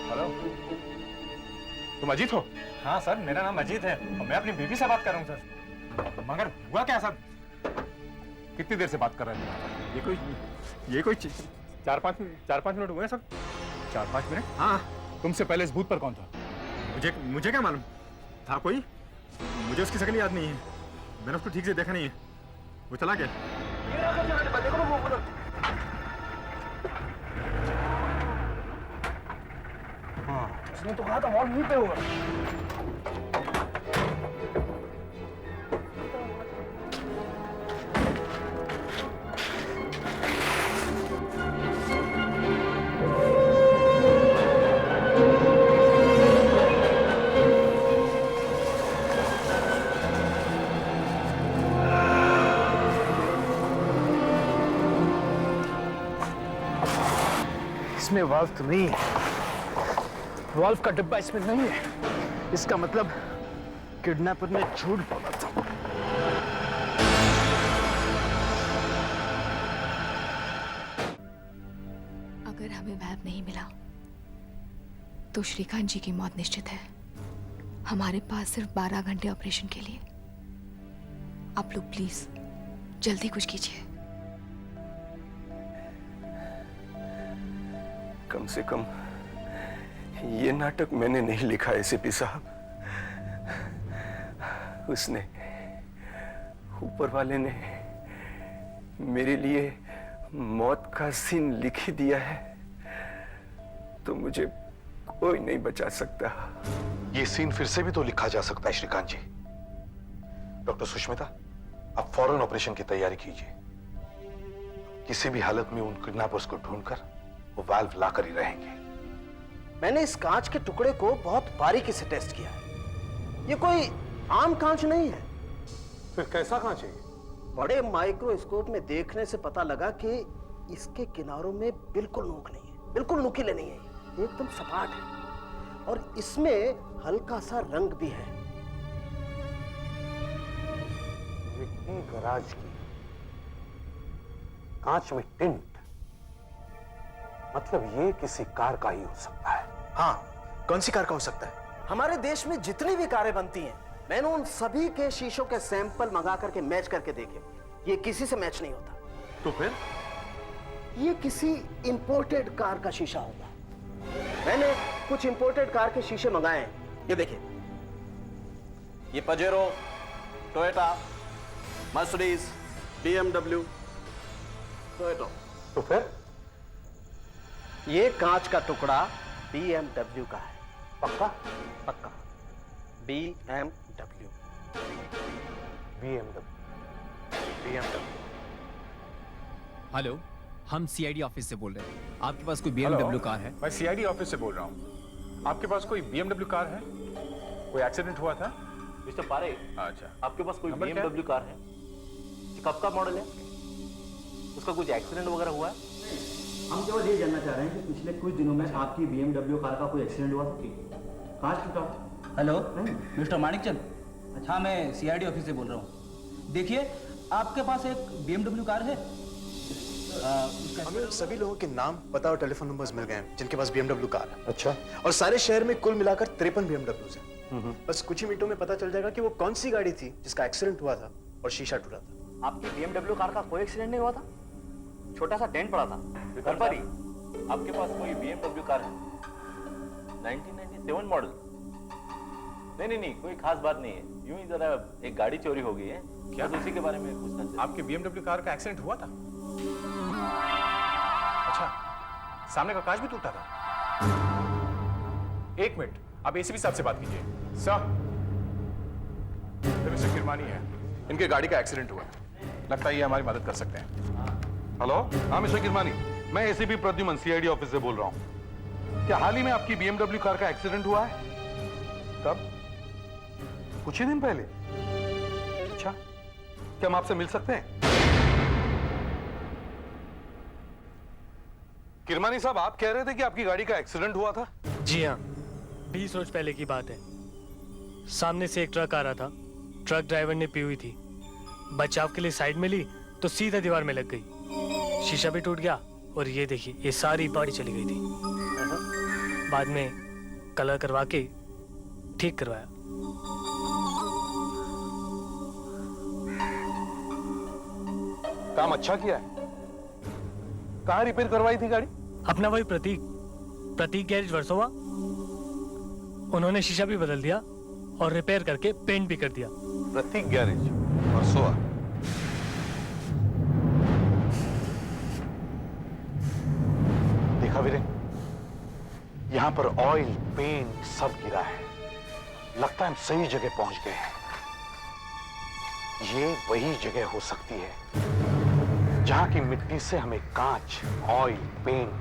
[SPEAKER 12] Hello,
[SPEAKER 6] तुम अजीत हो?
[SPEAKER 12] हाँ सर, मेरा नाम अजीत है और मैं अपनी बीवी से बात कर रहा हूँ सर। मगर हुआ क्या सर?
[SPEAKER 6] कितनी देर से बात कर रहे थे?
[SPEAKER 12] ये कोई 4-5 मिनट हुए सर।
[SPEAKER 6] 4-5 मिनट?
[SPEAKER 12] हाँ।
[SPEAKER 6] तुमसे पहले इस बूथ पर कौन था?
[SPEAKER 12] मुझे क्या मालूम था कोई? मुझे उसकी शक्ल याद नहीं है, मैंने उसको ठीक से देखा नहीं है। वो चला गया।
[SPEAKER 18] हाँ, उसने तो कहा था वॉल यहीं पे होगा। इसमें वाल्व तो नहीं है, वाल्व का डिब्बा इसमें नहीं है। इसका मतलब किडनैपर ने झूठ बोला था।
[SPEAKER 4] अगर हमें वाल्व नहीं मिला तो श्रीकांत जी की मौत निश्चित है। हमारे पास सिर्फ 12 घंटे ऑपरेशन के लिए। आप लोग प्लीज जल्दी कुछ कीजिए।
[SPEAKER 19] कम से कम ये नाटक मैंने नहीं लिखा एसीपी साहब, उसने, ऊपर वाले ने मेरे लिए मौत का सीन लिख ही दिया है, तो मुझे कोई नहीं बचा सकता।
[SPEAKER 3] ये सीन फिर से भी तो लिखा जा सकता है श्रीकांत जी। डॉक्टर सुष्मिता, आप फौरन ऑपरेशन की तैयारी कीजिए। किसी भी हालत में उन किडनैपर्स को ढूंढकर वो वाल्व लाकर ही रहेंगे।
[SPEAKER 5] मैंने इस कांच के टुकड़े को बहुत बारीकी से टेस्ट किया है। ये कोई आम कांच नहीं है।
[SPEAKER 12] फिर कैसा कांच है?
[SPEAKER 5] बड़े माइक्रोस्कोप में देखने से पता लगा कि इसके किनारों में बिल्कुल नोक नहीं है, बिल्कुल नुकीले नहीं है, एकदम सपाट है और इसमें हल्का सा रंग भी है।
[SPEAKER 12] मिट्टी गराज की कांच में टिंट, मतलब ये किसी कार का ही हो सकता है।
[SPEAKER 5] हाँ, कौन सी कार का हो सकता है? हमारे देश में जितनी भी कारें बनती हैं, मैंने उन सभी के शीशों के सैंपल मंगा करके मैच करके देखे, ये किसी से मैच नहीं होता।
[SPEAKER 12] तो फिर
[SPEAKER 5] ये किसी इंपोर्टेड कार का शीशा होगा। मैंने कुछ इंपोर्टेड कार के शीशे मंगाए हैं, ये देखिए।
[SPEAKER 9] ये Pajero, Toyota, Mercedes, BMW,
[SPEAKER 5] Toyota.
[SPEAKER 12] तो फिर
[SPEAKER 5] ये कांच का टुकड़ा BMW का है।
[SPEAKER 12] पक्का?
[SPEAKER 5] पक्का। BMW।
[SPEAKER 20] हेलो, हम CID ऑफिस से बोल रहे हैं। आपके पास कोई BMW कार है?
[SPEAKER 6] मैं CID ऑफिस से बोल रहा हूँ। आपके पास कोई BMW कार है? कोई एक्सीडेंट हुआ था?
[SPEAKER 9] मिस्टर पारे,
[SPEAKER 6] अच्छा,
[SPEAKER 9] आपके पास कोई
[SPEAKER 6] नंबर क्या है?
[SPEAKER 9] BMW कार है? कब का मॉडल है? उसका कुछ एक्सीडेंट वगैरह हुआ है?
[SPEAKER 21] हम केवल ये जानना चाह रहे हैं कि पिछले कुछ दिनों में आपकी BMW कार का कोई एक्सीडेंट हुआ था? कांच टूटा? Hello, mister Manikchand. अच्छा, मैं CID ऑफिस से बोल रहा हूँ। देखिए, आपके पास एक BMW कार है?
[SPEAKER 5] हमें सभी लोगों के नाम, पता और टेलीफोन नंबर्स मिल गए हैं जिनके पास BMW कार है।
[SPEAKER 12] अच्छा।
[SPEAKER 5] और सारे शहर में कुल मिलाकर 53 BMWs हैं। बस कुछ ही मिनटों में पता चल जाएगा कि वो कौन सी गाड़ी थी जिसका एक्सीडेंट हुआ था और शीशा टूटा था।
[SPEAKER 9] आपकी BMW कार का कोई एक्सीडेंट नहीं हुआ था? छोटा सा डेंट पड़ा था घर पर ही। आपके पास कोई BMW कार है? 1997 मॉडल? नहीं, कोई खास बात नहीं है। यूं ही जरा एक गाड़ी चोरी हो गई है, क्या उसी के बारे में पूछना चाहिए।
[SPEAKER 6] आपके BMW कार का एक्सीडेंट हुआ था? अच्छा, सामने का कांच भी टूटा था? एक मिनट, आप ACP साहब से बात कीजिए। सर, मिस्टर किरमानी है, इनके गाड़ी का एक्सीडेंट हुआ। लगता है ये हमारी मदद कर सकते हैं।
[SPEAKER 3] हेलो, हाँ मिस्टर किरमानी, मैं ACP प्रद्युमन CID ऑफिस से बोल रहा हूँ। क्या हाल ही में आपकी BMW कार का एक्सीडेंट हुआ है? कब? कुछ ही दिन पहले? अच्छा, क्या हम आपसे मिल सकते हैं? किरमानी साहब, आप कह रहे थे कि आपकी गाड़ी का एक्सीडेंट हुआ था?
[SPEAKER 7] जी हाँ, 20 रोज पहले की बात है। सामने से एक ट्रक आ रहा था। ट्रक ड्राइवर ने पी हुई थी। बचाव के लिए साइड में ली तो सीधा दीवार में लग गई। शीशा भी टूट गया और ये देखिए, ये सारी बॉडी चली गई थी। बाद में कलर करवा के ठीक करवाया।
[SPEAKER 3] काम अच्छा किया है। कहाँ रिपेयर करवाई थी गाड़ी?
[SPEAKER 7] अपना वही प्रतीक गैरेज वर्सोवा। उन्होंने शीशा भी बदल दिया और रिपेयर करके पेंट भी कर दिया।
[SPEAKER 3] प्रतीक गैरेज वर्सोवा। देखा वीरे, यहां पर ऑयल, पेंट सब गिरा है। लगता है हम सही जगह पहुंच गए हैं। ये वही जगह हो सकती है जहां की मिट्टी से हमें कांच, ऑयल, पेंट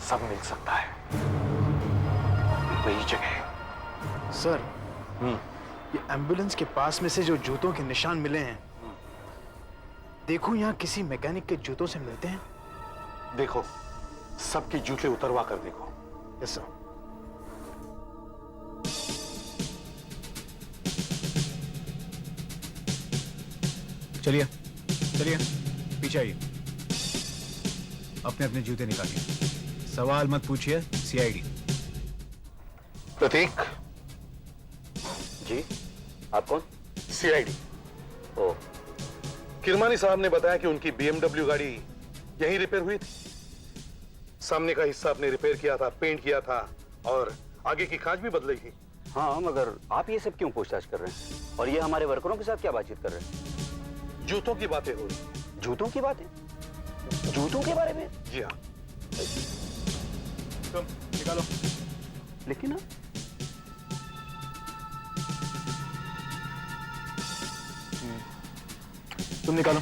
[SPEAKER 3] सब मिल सकता है। वही जगह।
[SPEAKER 5] सर, ये एम्बुलेंस के पास में से जो जूतों के निशान मिले हैं, देखो यहाँ किसी मैकेनिक के जूतों से मिलते हैं।
[SPEAKER 3] देखो, सबके जूते उतरवा कर देखो।
[SPEAKER 5] Yes sir.
[SPEAKER 20] चलिए चलिए, पीछे आइए। अपने अपने जूते निकालिए। सवाल मत पूछिए। CID।
[SPEAKER 3] प्रतीक
[SPEAKER 9] जी, आप कौन?
[SPEAKER 3] CID। ओ, किरमानी साहब ने बताया कि उनकी BMW गाड़ी यहीं रिपेयर हुई थी। सामने का हिस्सा आपने रिपेयर किया था, पेंट किया था और आगे की कांच भी बदली थी।
[SPEAKER 9] हाँ, मगर आप ये सब क्यों पूछताछ कर रहे हैं? और ये हमारे वर्करों के साथ क्या बातचीत कर रहे हैं?
[SPEAKER 3] जूतों की बातें हो रही।
[SPEAKER 9] जूतों की बातें? जूतों के बारे में?
[SPEAKER 3] जी हाँ।
[SPEAKER 6] तुम निकालो।
[SPEAKER 9] लेकिन ना,
[SPEAKER 5] तुम निकालो।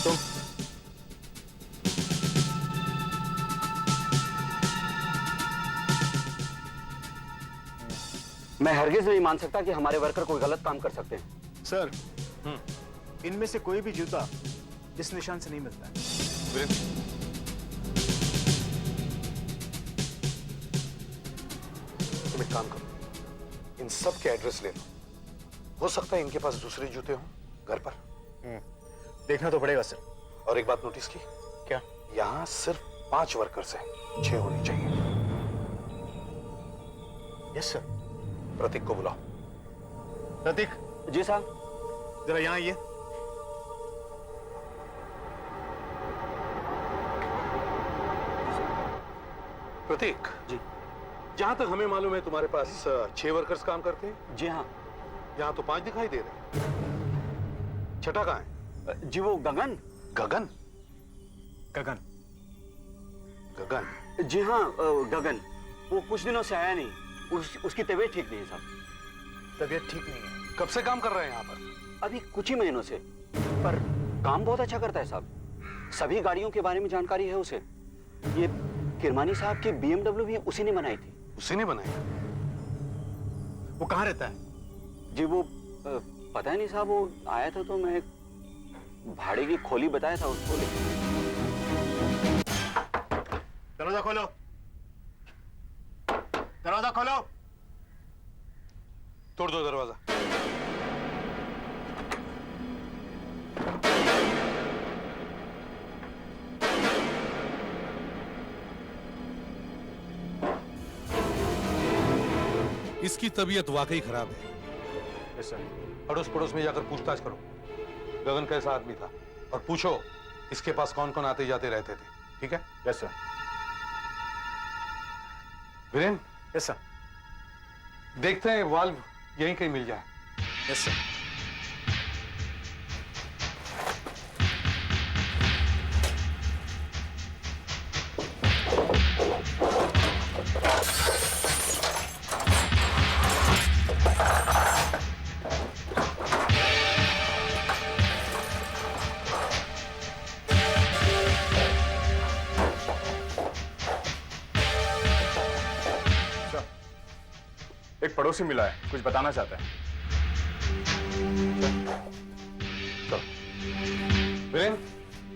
[SPEAKER 5] तुम
[SPEAKER 13] मैं हरगिज नहीं मान सकता कि हमारे वर्कर कोई गलत काम कर सकते हैं।
[SPEAKER 16] सर, इनमें से कोई भी जूता इस निशान से नहीं मिलता है।
[SPEAKER 3] तुम एक काम करो, इन सब के एड्रेस ले लो। हो सकता है इनके पास दूसरे जूते हों घर पर।
[SPEAKER 16] देखना तो पड़ेगा सर।
[SPEAKER 3] और एक बात नोटिस की?
[SPEAKER 16] क्या?
[SPEAKER 3] यहाँ सिर्फ 5 वर्कर्स हैं, 6 होने चाहिए।
[SPEAKER 16] Yes sir.
[SPEAKER 3] प्रतीक को बुलाओ।
[SPEAKER 16] प्रतीक।
[SPEAKER 13] जी साहब।
[SPEAKER 16] जरा यहाँ आइए।
[SPEAKER 3] प्रतीक जी, जहां तक हमें मालूम है तुम्हारे पास 6 वर्कर्स काम करते हैं।
[SPEAKER 13] जी हाँ।
[SPEAKER 3] यहाँ तो 5 दिखाई दे रहे हैं। छठा कहाँ है?
[SPEAKER 13] जी वो गगन।
[SPEAKER 3] गगन?
[SPEAKER 16] गगन?
[SPEAKER 3] गगन?
[SPEAKER 13] जी हाँ गगन। वो कुछ दिनों से आया नहीं। उसकी तबीयत ठीक नहीं है साहब।
[SPEAKER 16] तबीयत ठीक नहीं है?
[SPEAKER 3] कब से काम कर रहे हैं यहाँ पर?
[SPEAKER 13] अभी कुछ ही महीनों से, पर काम बहुत अच्छा करता है साहब। सभी गाड़ियों के बारे में जानकारी है उसे। ये किरमानी साहब की BMW भी उसी ने बनाई थी।
[SPEAKER 3] उसी ने बनाई?
[SPEAKER 16] वो कहाँ रहता है?
[SPEAKER 13] जी वो पता ही नहीं साहब। वो आया था तो मैं भाड़े की खोली बताया था उसको।
[SPEAKER 16] दरवाजा खोलो, दरवाजा खोलो।
[SPEAKER 3] तोड़ दो दरवाजा।
[SPEAKER 12] इसकी तबीयत वाकई खराब है।
[SPEAKER 3] Yes sir. अड़ोस पड़ोस में जाकर पूछताछ करो, गगन कैसा आदमी था, और पूछो इसके पास कौन कौन आते जाते रहते थे। ठीक है?
[SPEAKER 16] Yes sir.
[SPEAKER 3] Viren?
[SPEAKER 16] Yes sir.
[SPEAKER 3] देखते हैं वाल्व यहीं कहीं मिल जाए।
[SPEAKER 16] Yes sir. एक पड़ोसी मिला है, कुछ बताना चाहता है।
[SPEAKER 3] वीरेन?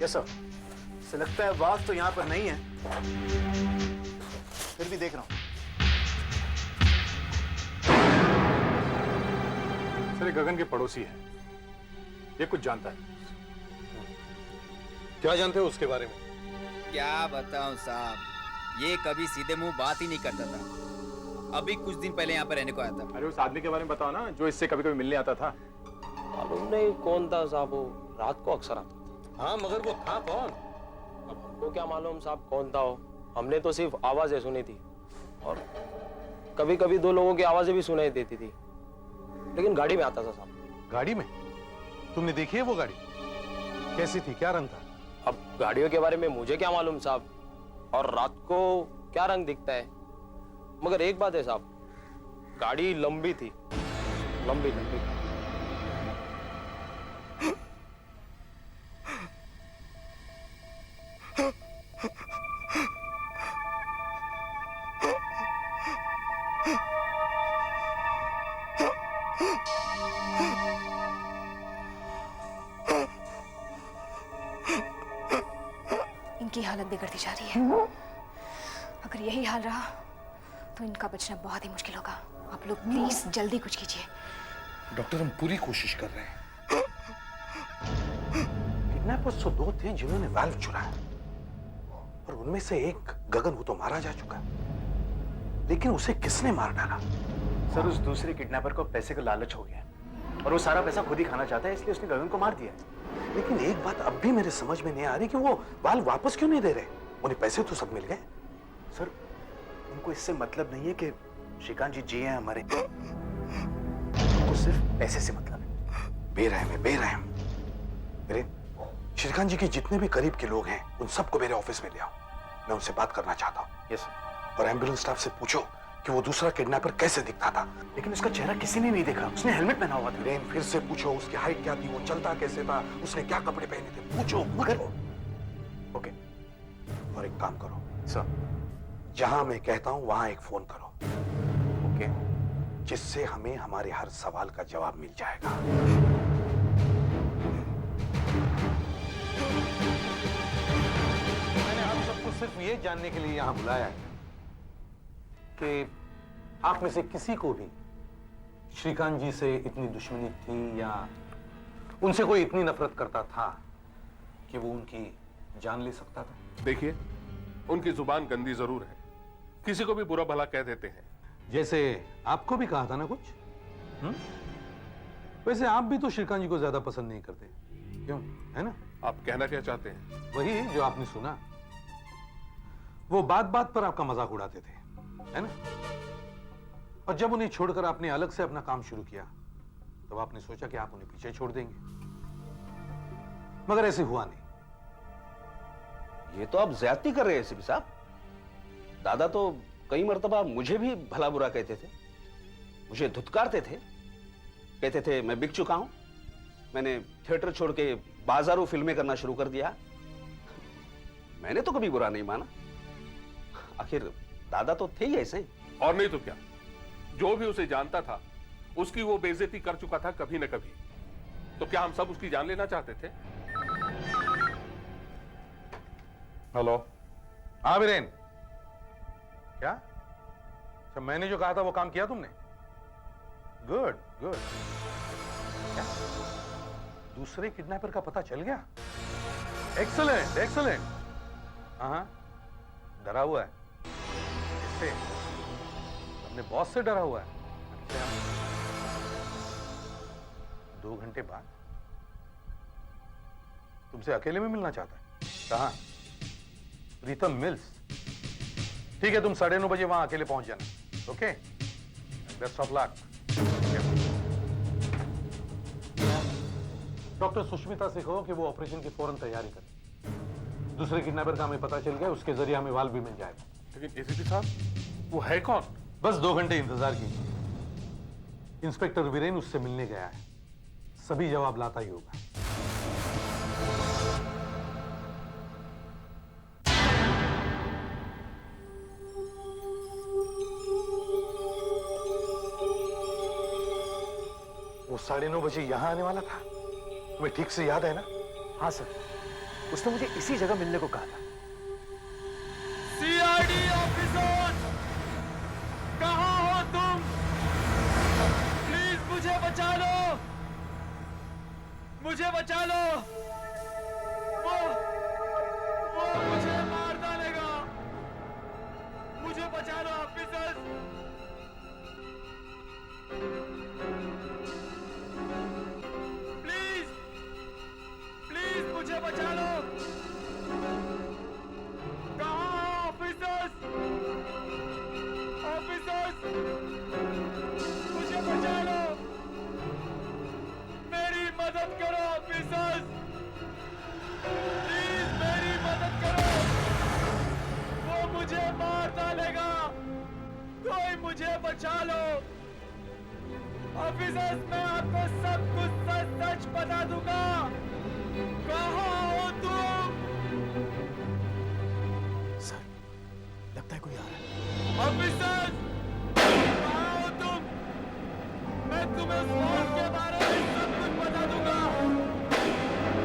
[SPEAKER 16] Yes sir. से लगता है वाल्व तो यहाँ पर नहीं है, फिर भी देख रहा हूँ।
[SPEAKER 6] सर ये गगन के पड़ोसी है, ये कुछ जानता है।
[SPEAKER 3] क्या जानते हो उसके बारे में?
[SPEAKER 20] क्या बताऊं साहब, ये कभी सीधे मुंह बात ही नहीं करता था। अभी कुछ दिन पहले यहाँ पर रहने को आया था।
[SPEAKER 6] अरे उस आदमी के बारे में बताओ ना, जो इससे कभी कभी मिलने आता था।
[SPEAKER 1] मालूम नहीं कौन था साहब, वो रात को अक्सर आता।
[SPEAKER 3] हाँ मगर वो था कौन?
[SPEAKER 1] अब हमको क्या मालूम साहब कौन था वो। हमने तो सिर्फ आवाजें सुनी थी, और कभी कभी 2 लोगों की आवाजें भी सुनाई देती थी, लेकिन गाड़ी में आता था साहब।
[SPEAKER 3] गाड़ी में? तुमने देखी है वो गाड़ी? कैसी थी, क्या रंग था?
[SPEAKER 1] अब गाड़ियों के बारे में मुझे क्या मालूम साहब, और रात को क्या रंग दिखता है। मगर एक बात है साहब, गाड़ी लंबी थी, लंबी लंबी।
[SPEAKER 4] इनकी हालत बिगड़ती जा रही है। अगर यही हाल रहा तो इनका बचना बहुत ही मुश्किल होगा। आप लोग प्लीज जल्दी कुछ कीजिए।
[SPEAKER 3] डॉक्टर हम पूरी कोशिश कर रहे हैं। किडनैपर्स तो 2 थे जिन्होंने वाल्व चुराया, और उनमें से एक गगन, वो तो मारा जा चुका है। लेकिन उसे किसने मार डाला?
[SPEAKER 16] सर उस दूसरे किडनैपर को पैसे का लालच हो गया, और वो सारा पैसा खुद ही खाना चाहता है, इसलिए उसने गगन को मार दिया।
[SPEAKER 3] लेकिन एक बात अब भी मेरे समझ में नहीं आ रही कि वो वाल्व वापस क्यों नहीं दे रहे? उन्हें पैसे तो सब मिल गए।
[SPEAKER 16] सर उनको इससे मतलब नहीं है कि श्रीकांत जी जी हैं हमारे, उनको सिर्फ पैसे से मतलब है।
[SPEAKER 3] बेरहम है, बेरहम। मेरे श्रीकांत जी के जितने भी करीब के लोग हैं, उन सबको मेरे ऑफिस में ले आओ। मैं उनसे बात करना चाहता हूँ।
[SPEAKER 16] Yes sir.
[SPEAKER 3] और एम्बुलेंस स्टाफ से पूछो कि वो दूसरा किडनैपर कैसे दिखता था।
[SPEAKER 16] लेकिन उसका चेहरा किसी ने नहीं देखा, उसने हेलमेट पहना हुआ था।
[SPEAKER 3] लेकिन फिर से पूछो उसकी हाइट क्या थी, वो चलता कैसे था, उसने क्या कपड़े पहने थे। पूछो, पूछो।
[SPEAKER 16] ओके।
[SPEAKER 3] और एक काम करो
[SPEAKER 16] सर,
[SPEAKER 3] जहां मैं कहता हूं वहां एक फोन करो।
[SPEAKER 16] ओके।
[SPEAKER 12] जिससे हमें हमारे हर सवाल का जवाब मिल जाएगा। मैंने आप सबको सिर्फ ये जानने के लिए यहां बुलाया है कि आप में से किसी को भी श्रीकांत जी से इतनी दुश्मनी थी या उनसे कोई इतनी नफरत करता था कि वो उनकी जान ले सकता था?
[SPEAKER 15] देखिए, उनकी जुबान गंदी जरूर है, किसी को भी बुरा भला कह देते हैं।
[SPEAKER 12] जैसे आपको भी कहा था ना कुछ। वैसे आप भी तो श्रीकांत जी को ज्यादा पसंद नहीं करते, क्यों? है ना?
[SPEAKER 15] आप कहना क्या चाहते हैं?
[SPEAKER 12] वही जो आपने सुना। वो बात बात पर आपका मजाक उड़ाते थे, है ना? और जब उन्हें छोड़कर आपने अलग से अपना काम शुरू किया, तब आपने सोचा कि आप उन्हें पीछे छोड़ देंगे, मगर ऐसे हुआ नहीं।
[SPEAKER 18] ये तो आप ज्यादती कर रहे हैं एसीपी साहब। दादा तो कई मर्तबा मुझे भी भला बुरा कहते थे, मुझे धुतकारते थे, कहते थे मैं बिक चुका हूं, मैंने थिएटर छोड़ के बाजारों फिल्में करना शुरू कर दिया। मैंने तो कभी बुरा नहीं माना, आखिर दादा तो थे ही ऐसे।
[SPEAKER 15] और नहीं तो क्या, जो भी उसे जानता था उसकी वो बेइज्जती कर चुका था कभी न कभी। तो क्या हम सब उसकी जान लेना चाहते थे?
[SPEAKER 12] हेलो, हाँ वीरेन। क्या? अच्छा, मैंने जो कहा था वो काम किया तुमने? Good good. क्या दूसरे किडनैपर का पता चल गया? Excellent excellent. हाँ, डरा हुआ है। किससे? अपने बॉस से डरा हुआ है। अच्छा, 2 घंटे बाद तुमसे अकेले में मिलना चाहता है? कहाँ? प्रीतम मिल्स। ठीक है, तुम 9:30 बजे वहां अकेले पहुंच जाना। Okay, best of luck. Doctor Sushmita से कहो कि वो ऑपरेशन की फौरन तैयारी करे। दूसरे किडनैपर का हमें पता चल गया, उसके जरिए हमें वाल्व भी मिल जाएगा।
[SPEAKER 15] लेकिन एसीपी साहब, वो है कौन?
[SPEAKER 12] बस 2 घंटे इंतजार कीजिए। इंस्पेक्टर वीरेन उससे मिलने गया है, सभी जवाब लाता ही होगा। वो 9:30 बजे यहां आने वाला था, तुम्हें ठीक से याद है ना?
[SPEAKER 5] हाँ सर, उसने मुझे इसी जगह मिलने को कहा था।
[SPEAKER 2] सीआईडी ऑफिसर, कहां हो तुम? प्लीज मुझे बचा लो, मुझे बचा लो। वो मुझे मार डालेगा, मुझे बचा लो ऑफिसर। प्लीज मुझे बचा लो। कहां ऑफिसर्स? ऑफिसर्स, मुझे बचा लो, मेरी मदद करो ऑफिसर्स, प्लीज मेरी मदद करो। वो मुझे मार डालेगा, कोई मुझे बचा लो ऑफिसर्स। मैं आपको सब कुछ सच सच बता दूंगा। कहां हो तुम?
[SPEAKER 5] सर, लगता है कोई आ रहा है।
[SPEAKER 2] ऑफिसर, कहां हो तुम? मैं तुम्हें उस वॉर के बारे में सब कुछ बता दूंगा,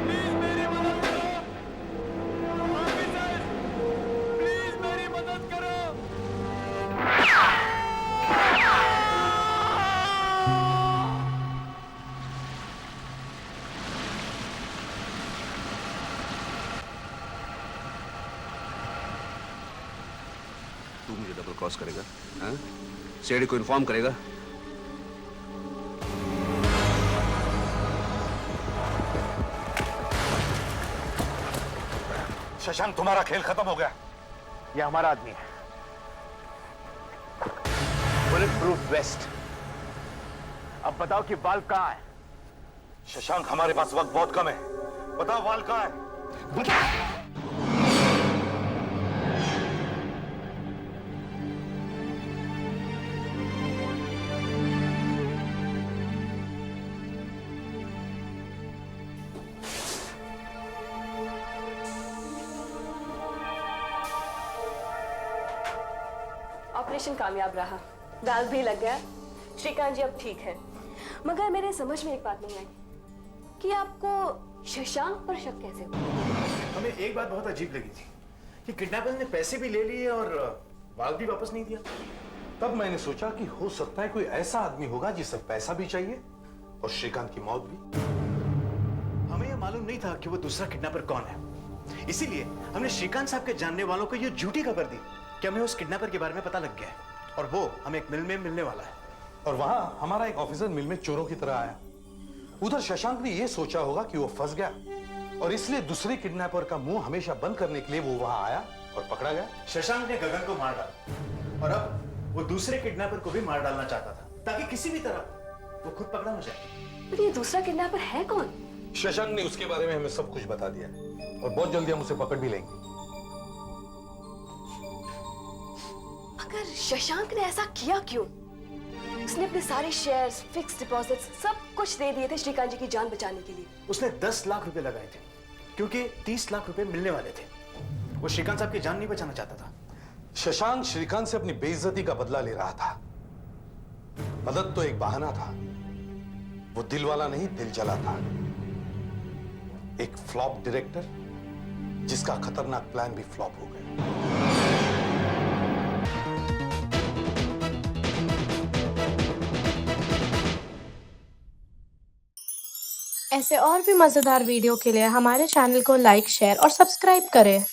[SPEAKER 2] प्लीज मेरी मदद करो ऑफिसर, प्लीज मेरी मदद करो।
[SPEAKER 18] तू मुझे डबल क्रॉस करेगा? हाँ? सीआईडी को इन्फॉर्म करेगा?
[SPEAKER 12] शशांक, तुम्हारा खेल खत्म हो गया।
[SPEAKER 5] ये हमारा आदमी है, बुलेट प्रूफ वेस्ट। अब बताओ कि वाल्व कहाँ है?
[SPEAKER 12] शशांक, हमारे पास वक्त बहुत कम है, बताओ वाल्व कहाँ है? बताओ।
[SPEAKER 14] ऑपरेशन कामयाब रहा, वाल्व भी लग गया, श्रीकांत जी अब ठीक है, मगर मेरे समझ में एक बात नहीं आई कि आपको शशांक पर शक कैसे हुआ?
[SPEAKER 11] हमें एक बात बहुत अजीब लगी थी कि किडनैपर्स ने पैसे भी ले लिए और वाल भी वापस नहीं दिया।
[SPEAKER 3] तब मैंने सोचा कि हो सकता है कोई ऐसा आदमी होगा जिसे पैसा भी चाहिए और श्रीकांत की मौत भी।
[SPEAKER 11] हमें यह मालूम नहीं था कि वो दूसरा किडनैपर कौन है, इसीलिए हमने श्रीकांत साहब के जानने वालों को ये झूठी खबर दी कि हमें उस किडनैपर के बारे में पता लग गया है और वो हमें एक मिल में मिलने वाला है।
[SPEAKER 3] और वहां हमारा एक ऑफिसर मिल में चोरों की तरह आया। उधर शशांक ने यह सोचा होगा कि वो फंस गया और इसलिए दूसरे किडनैपर का मुंह हमेशा बंद करने के लिए वो वहां आया और पकड़ा गया।
[SPEAKER 11] शशांक ने गगन को मार डाला और अब वो दूसरे किडनैपर को भी मार डालना चाहता था ताकि किसी भी तरह वो खुद पकड़ा हो जाए।
[SPEAKER 14] पर ये दूसरा किडनैपर है कौन?
[SPEAKER 3] शशांक ने उसके बारे में हमें सब कुछ बता दिया और बहुत जल्दी हम उसे पकड़ भी लेंगे।
[SPEAKER 14] मगर शशांक ने ऐसा किया क्यों? उसने अपने सारे शेयर्स, फिक्स डिपॉजिट्स सब कुछ दे दिए थे श्रीकांत जी की जान बचाने के लिए।
[SPEAKER 11] उसने 10 लाख रुपए लगाए थे क्योंकि 30 लाख रुपए मिलने वाले थे। वो श्रीकांत साहब की जान नहीं बचाना चाहता था।
[SPEAKER 3] शशांक श्रीकांत से अपनी बेइज्जती का बदला ले रहा था। मदद तो एक बहाना था, वो दिल वाला नहीं दिल जला था। एक फ्लॉप डायरेक्टर जिसका खतरनाक प्लान भी फ्लॉप हो गया।
[SPEAKER 22] ऐसे और भी मजेदार वीडियो के लिए हमारे चैनल को लाइक, शेयर और सब्सक्राइब करें।